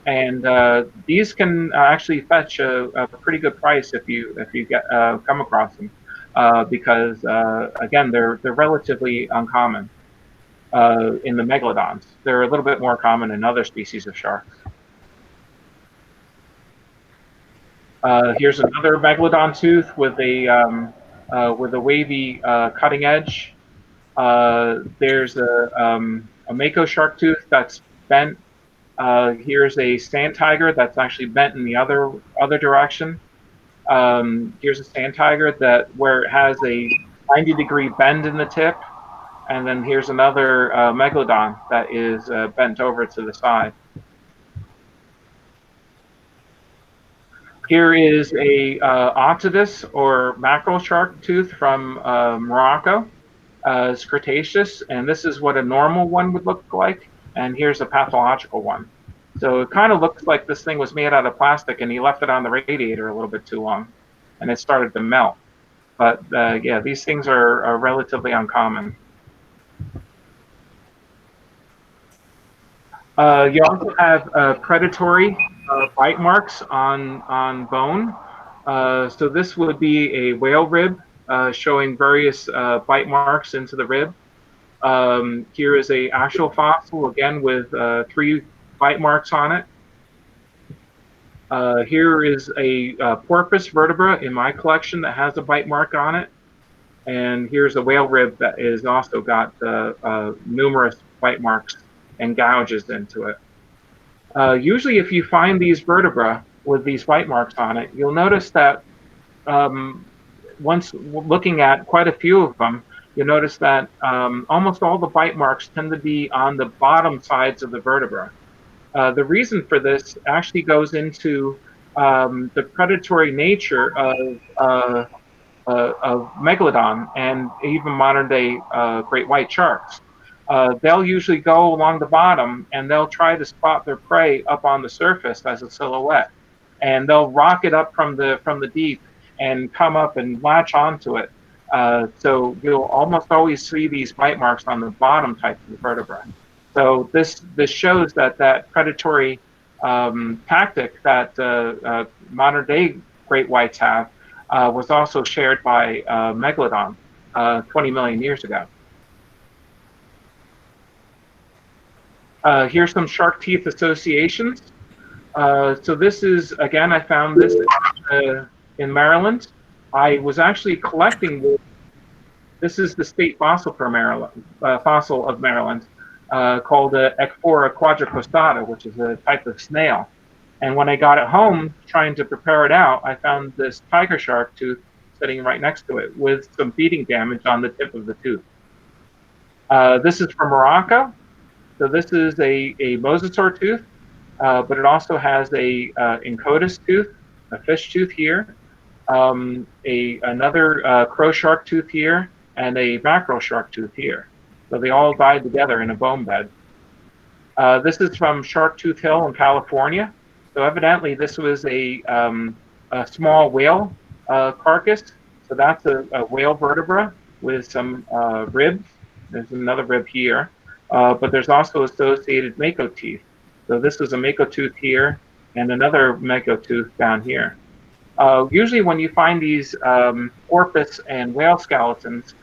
E: And these can actually fetch a pretty good price if you come across them. Because again, they're relatively uncommon in the megalodons. They're a little bit more common in other species of sharks. Here's another megalodon tooth with a wavy cutting edge. There's a mako shark tooth that's bent. Here's a sand tiger that's actually bent in the other direction. Here's a sand tiger where it has a 90-degree bend in the tip, and then here's another megalodon that is bent over to the side. Here is a Otodus or mackerel shark tooth from Morocco. It's Cretaceous, and this is what a normal one would look like, and here's a pathological one. So it kind of looks like this thing was made out of plastic and he left it on the radiator a little bit too long and it started to melt. But yeah, these things are relatively uncommon. You also have predatory bite marks on bone. So this would be a whale rib showing various bite marks into the rib. Here is a actual fossil, again with 3 bite marks on it. Here is a porpoise vertebra in my collection that has a bite mark on it. And here's a whale rib that is also got numerous bite marks and gouges into it. Usually if you find these vertebra with these bite marks on it, you'll notice that once looking at quite a few of them, you'll notice that almost all the bite marks tend to be on the bottom sides of the vertebra. The reason for this actually goes into the predatory nature of megalodon and even modern day great white sharks. They'll usually go along the bottom and they'll try to spot their prey up on the surface as a silhouette, and they'll rocket up from the deep and come up and latch onto it So you'll almost always see these bite marks on the bottom type of the vertebra. So this shows that predatory tactic that modern day great whites have was also shared by Megalodon 20 million years ago. Here's some shark teeth associations. So this is, again, I found this in Maryland. I was actually collecting. This is the state fossil for Maryland, fossil of Maryland, called Ecphora quadricostata, which is a type of snail. And when I got it home, trying to prepare it out, I found this tiger shark tooth sitting right next to it with some feeding damage on the tip of the tooth. This is from Morocco. So this is a mosasaur tooth, but it also has a Encodus tooth, a fish tooth here, another crow shark tooth here, and a mackerel shark tooth here. So they all died together in a bone bed. This is from Shark Tooth Hill in California. So evidently this was a small whale carcass. So that's a whale vertebra with some ribs. There's another rib here, but there's also associated mako teeth. So this was a mako tooth here and another mako tooth down here. Usually when you find these porpoise and whale skeletons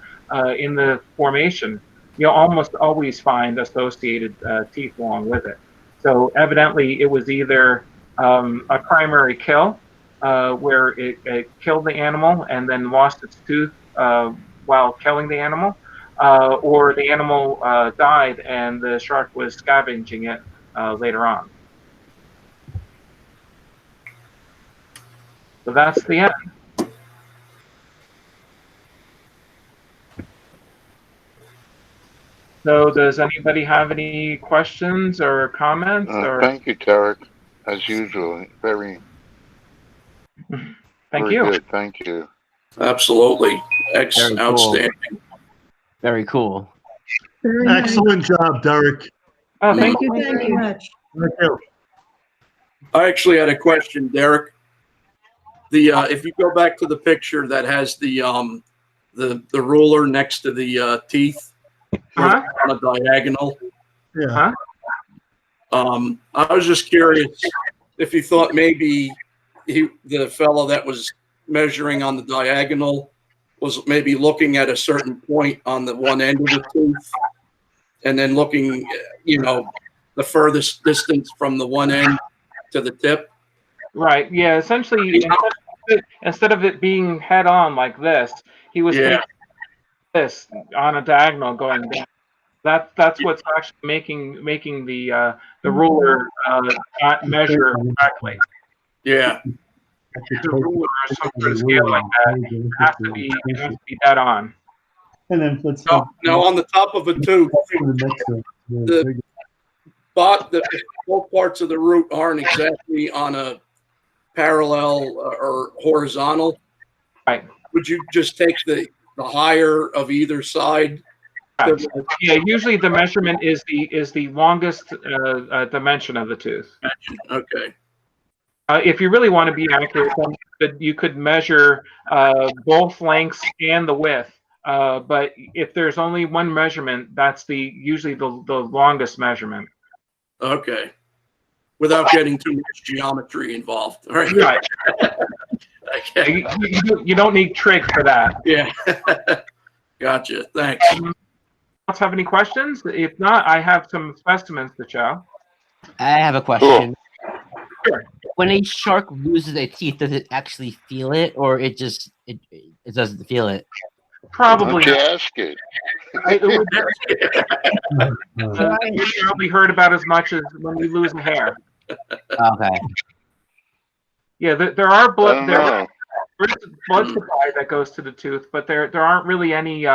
E: in the formation, you'll almost always find associated teeth along with it. So evidently it was either a primary kill, where it killed the animal and then lost its tooth while killing the animal, or the animal died and the shark was scavenging it later on. So that's the end. So does anybody have any questions or comments?
D: Thank you, Tarek. As usual, very
E: Thank you.
D: good. Thank you.
A: Absolutely.
F: Very cool.
A: Outstanding.
F: Very cool.
B: Very nice.
G: Excellent job, Derek.
E: Oh, thank
B: Thank you very much.
G: Thank you.
A: I actually had a question, Derek. If you go back to the picture that has the ruler next to the teeth on a diagonal,
G: Yeah.
A: I was just curious if you thought maybe the fellow that was measuring on the diagonal was maybe looking at a certain point on the one end of the tooth and then looking, the furthest distance from the one end to the tip.
E: Right. Yeah. Essentially, instead of it being head on like this, he was taking this on a diagonal going down. That's what's actually making the ruler not measure correctly.
A: Yeah.
E: The ruler or some sort of scale like that, it has to be dead on.
G: And then let's
A: Now on the top of a tooth, the both parts of the root aren't exactly on a parallel or horizontal.
E: Right.
A: Would you just take the higher of either side?
E: Yeah. Usually the measurement is the longest dimension of the tooth.
A: Okay.
E: If you really want to be accurate, then you could measure both lengths and the width. But if there's only one measurement, that's usually the longest measurement.
A: Okay. Without getting too much geometry involved. All right.
E: Right.
A: Okay.
E: You don't need trig for that.
A: Yeah. Gotcha. Thanks.
E: Else have any questions? If not, I have some specimens to show.
F: I have a question.
E: Sure.
F: When a shark loses a teeth, does it actually feel it, or it doesn't feel it?
E: Probably.
D: Don't you ask it?
E: You probably heard about as much as when we lose a hair.
F: Okay.
E: Yeah, there are blood.
D: There
E: There's blood supply that goes to the tooth, but there aren't really any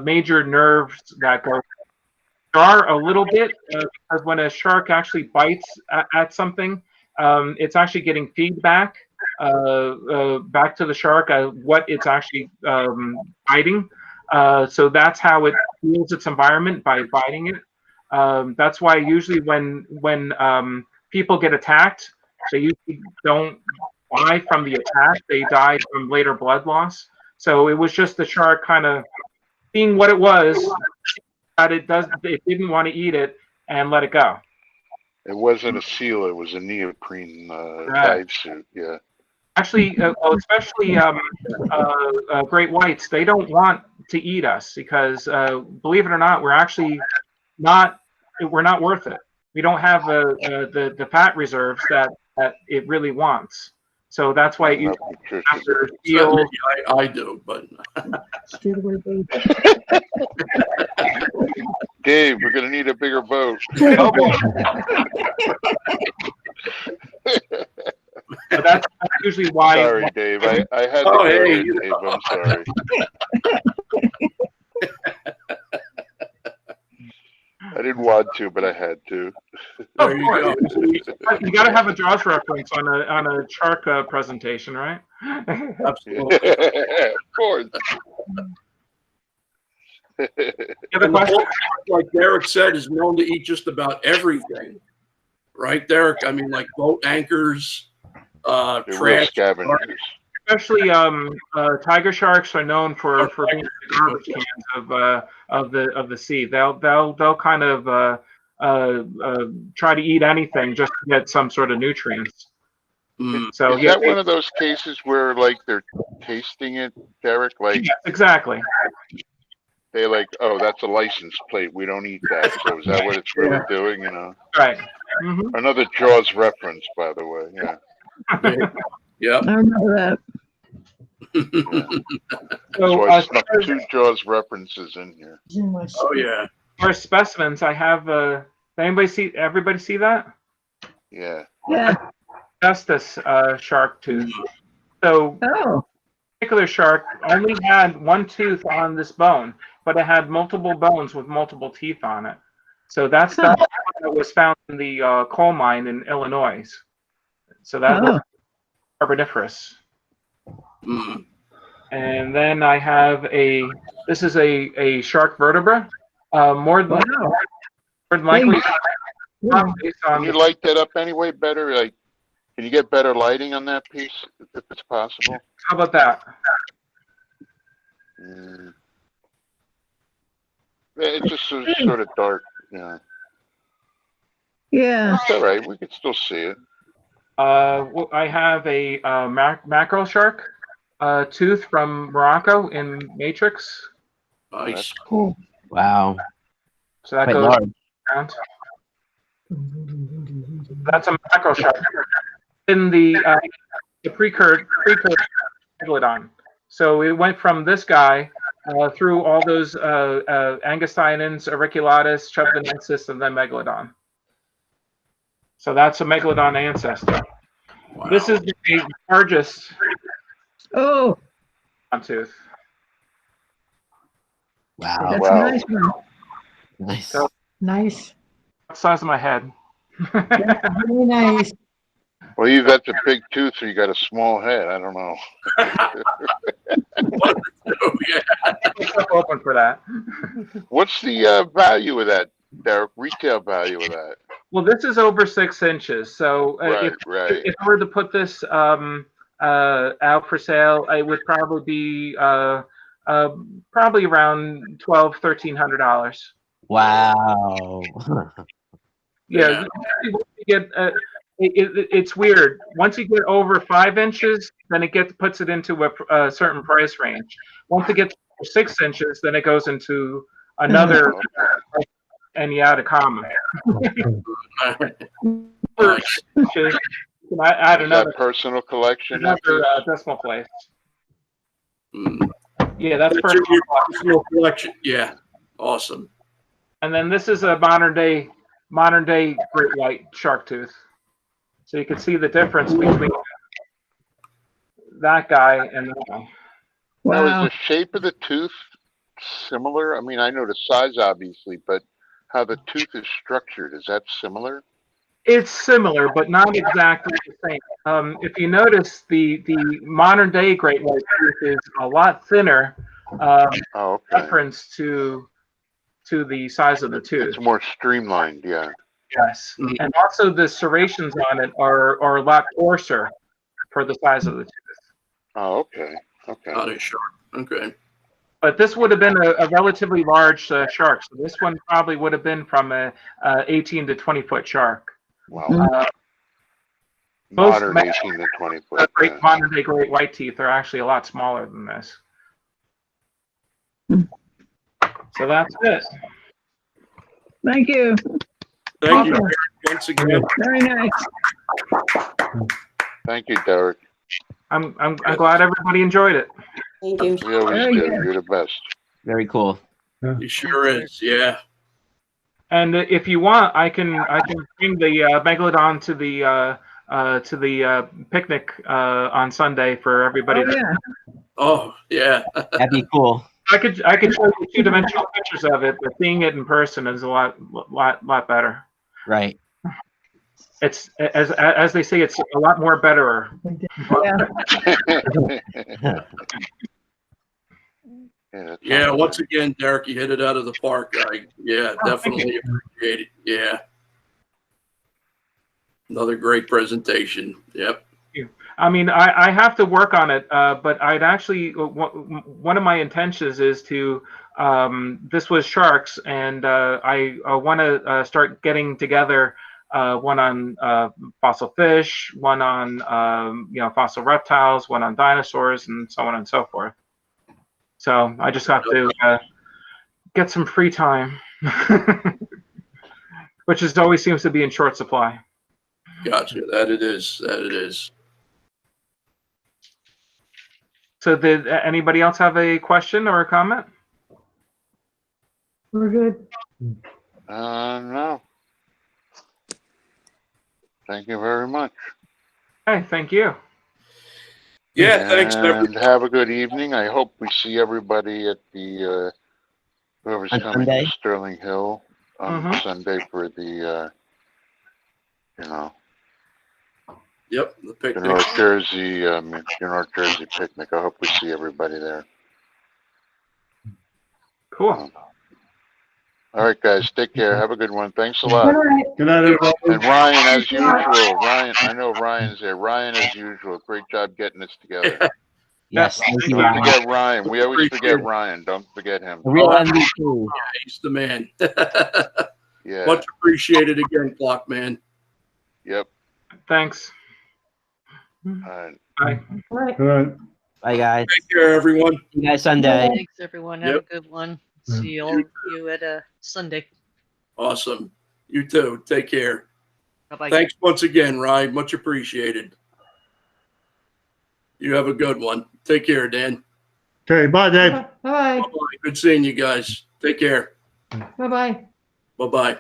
E: major nerves that go. There are a little bit because when a shark actually bites at something, it's actually getting feedback back to the shark what it's actually biting. So that's how it feels its environment, by biting it. That's why usually when people get attacked, they usually don't die from the attack. They die from later blood loss. So it was just the shark kind of being what it was, that it didn't want to eat it and let it go.
D: It wasn't a seal, it was a neoprene
E: Right.
D: dive suit, yeah.
E: Actually, especially great whites, they don't want to eat us because, believe it or not, we're not worth it. We don't have the fat reserves that it really wants. So that's why you
D: Enough nutrition.
E: after seals.
A: I do, but
B: Stay away, baby.
D: Dave, we're gonna need a bigger boat.
E: Oh, boy. So that's usually why.
D: Sorry, Dave. I had to
A: Oh,
D: go
A: hey,
D: there,
A: you
D: Dave. I'm sorry. I didn't want to, but I had to.
A: there you go.
E: You got to have a Jaws reference on a shark presentation, right?
A: Absolutely.
D: Of course.
E: You have a
A: And the
E: question?
A: bull, like Derek said, is known to eat just about everything, right, Derek? I mean, like boat anchors,
D: They're real
A: trash.
D: scavengers.
E: Especially tiger sharks are known for being the garbage cans of the sea. They'll kind of try to eat anything just to get some sort of nutrients.
A: Mm.
E: So
D: Is
E: yeah,
D: that one of those cases where, like, they're tasting it, Derek? Like,
E: yes, exactly.
D: they like, oh, that's a license plate. We don't eat that. So is that what it's really doing? You know,
E: Right. Mm-hmm.
D: another Jaws reference, by the way. Yeah.
A: Yep.
B: I remember that.
E: So
D: So I snuck 2 Jaws references in here.
A: Oh yeah.
E: for specimens, I have. Everybody see that?
D: Yeah.
B: Yeah.
E: Justice shark tooth. So
B: Oh.
E: particular shark only had one tooth on this bone, but it had multiple bones with multiple teeth on it. So that's
B: Huh.
E: that was found in the coal mine in Illinois. So that was
B: Oh.
E: Carboniferous.
A: Mm.
E: And then I have this is a shark vertebra. More than likely,
B: Yeah.
E: based
D: Can
E: on
D: you light that up anyway better? Like, can you get better lighting on that piece if it's possible?
E: how about that?
D: Mm. It's just sort of dark. Yeah.
B: Yeah.
D: It's all right. We can still see it.
E: I have a mackerel shark tooth from Morocco in Matrix.
A: Nice.
B: Cool.
F: Wow.
E: So that
F: Quite
E: goes
F: large.
E: around. That's a mackerel shark. In the precursor megalodon. So it went from this guy through all those Angostinans, Auriculatus, Chubdenensis, and then megalodon. So that's a megalodon ancestor.
A: Wow.
E: This is the largest
B: Oh,
E: tooth.
F: Wow.
B: that's
D: Wow.
B: a nice one.
F: Nice.
E: So-
B: Nice.
E: Size of my head.
B: Yeah, very nice.
D: Well, you got the big tooth, or you got a small head. I don't know.
A: Oh, yeah.
E: Open for that.
D: What's the value of that, Derek? Retail value of that?
E: Well, this is over 6 inches. So
D: Right, right.
E: if I were to put this out for sale, it would probably be probably around $1,200–1,300.
F: Wow.
E: Yeah, you get it's weird. Once you get over 5 inches, then it puts it into a certain price range. Once it gets 6 inches, then it goes into another Eniata
A: Nice.
E: Can I add
D: Is
E: another
D: that personal collection?
E: decimal place?
A: Mm.
E: Yeah, that's
A: That's
E: personal.
A: your personal collection. Yeah. Awesome.
E: And then this is a modern day great white shark tooth. So you can see the difference between that guy and that guy.
D: Now, is
B: Wow.
D: the shape of the tooth similar? I mean, I know the size, obviously, but how the tooth is structured, is that similar?
E: It's similar, but not exactly the same. If you notice, the modern day great white tooth is a lot thinner.
D: Oh, okay.
E: Reference to the size of the tooth.
D: It's more streamlined, yeah.
E: Yes, and also the serrations on it are a lot coarser for the size of the tooth.
D: Oh, okay. Okay.
A: Not a shark. Okay.
E: But this would have been a relatively large shark. So this one probably would have been from a 18 to 20-foot shark.
D: Wow.
E: Most
D: Modern 18 to 20 foot.
E: great
D: Yeah.
E: modern day great white teeth are actually a lot smaller than this. So that's it.
B: Thank you.
A: Thank you
B: Awesome.
A: once again.
B: Very nice.
D: Thank you, Derek.
E: I'm glad everybody enjoyed it.
C: Thank you.
D: We always
B: Very
D: do.
B: good.
D: You're the best.
F: Very cool.
A: He sure is. Yeah.
E: And if you want, I can bring the megalodon to the picnic on Sunday for everybody.
B: Oh, yeah.
A: Oh, yeah.
F: That'd be cool.
E: I could show you two-dimensional pictures of it, but seeing it in person is a lot better.
F: Right.
E: It's as they say, it's a lot more betterer.
B: Yeah.
A: Yeah, once again, Derek, you hit it out of the park. Definitely appreciate it. Yeah. Another great presentation. Yep.
E: I mean, I have to work on it, but I'd actually, one of my intentions is to, this was sharks, and I want to start getting together one on fossil fish, one on, fossil reptiles, one on dinosaurs, and so on and so forth. So I just have to get some free time, which always seems to be in short supply.
A: Gotcha. That it is. That it is.
E: So did anybody else have a question or a comment?
B: We're good.
D: No. Thank you very much.
E: Hey, thank you.
A: Yeah, thanks,
D: And
A: everyone.
D: have a good evening. I hope we see everybody at the whoever's
F: On
D: coming
F: Sunday?
D: to Sterling Hill on
E: Mhm.
D: Sunday for the
A: Yep, the
D: the
A: picnic.
D: North Jersey picnic. I hope we see everybody there.
E: Cool.
D: All right, guys. Take care. Have a good one. Thanks a
B: Good
D: lot.
B: night.
G: Good night, everybody.
D: And Ryan, as usual, I know Ryan's there. Ryan, as usual, great job getting this together.
F: Yes. Thank you,
D: Don't
F: Ryan.
D: forget Ryan. We always
A: Appreciate
D: forget
A: it.
D: Ryan. Don't forget him.
F: A real
A: Oh,
F: MVP.
A: He's the man.
D: Yeah.
A: Much appreciated again, Clock Man.
D: Yep.
E: Thanks.
D: All right.
E: Bye.
B: All right.
G: Good night.
F: Bye, guys.
A: Take care, everyone.
F: See you guys Sunday.
H: Thanks, everyone. Have
A: Yep.
H: a good one. See all of you at Sunday.
A: Awesome. You too. Take care.
H: Bye-bye.
A: Thanks once again, Ryan. Much appreciated. You have a good one. Take care, Dan.
G: Okay, bye, Dave.
B: Bye-bye.
A: Bye-bye. Good seeing you guys. Take care.
B: Bye-bye.
A: Bye-bye.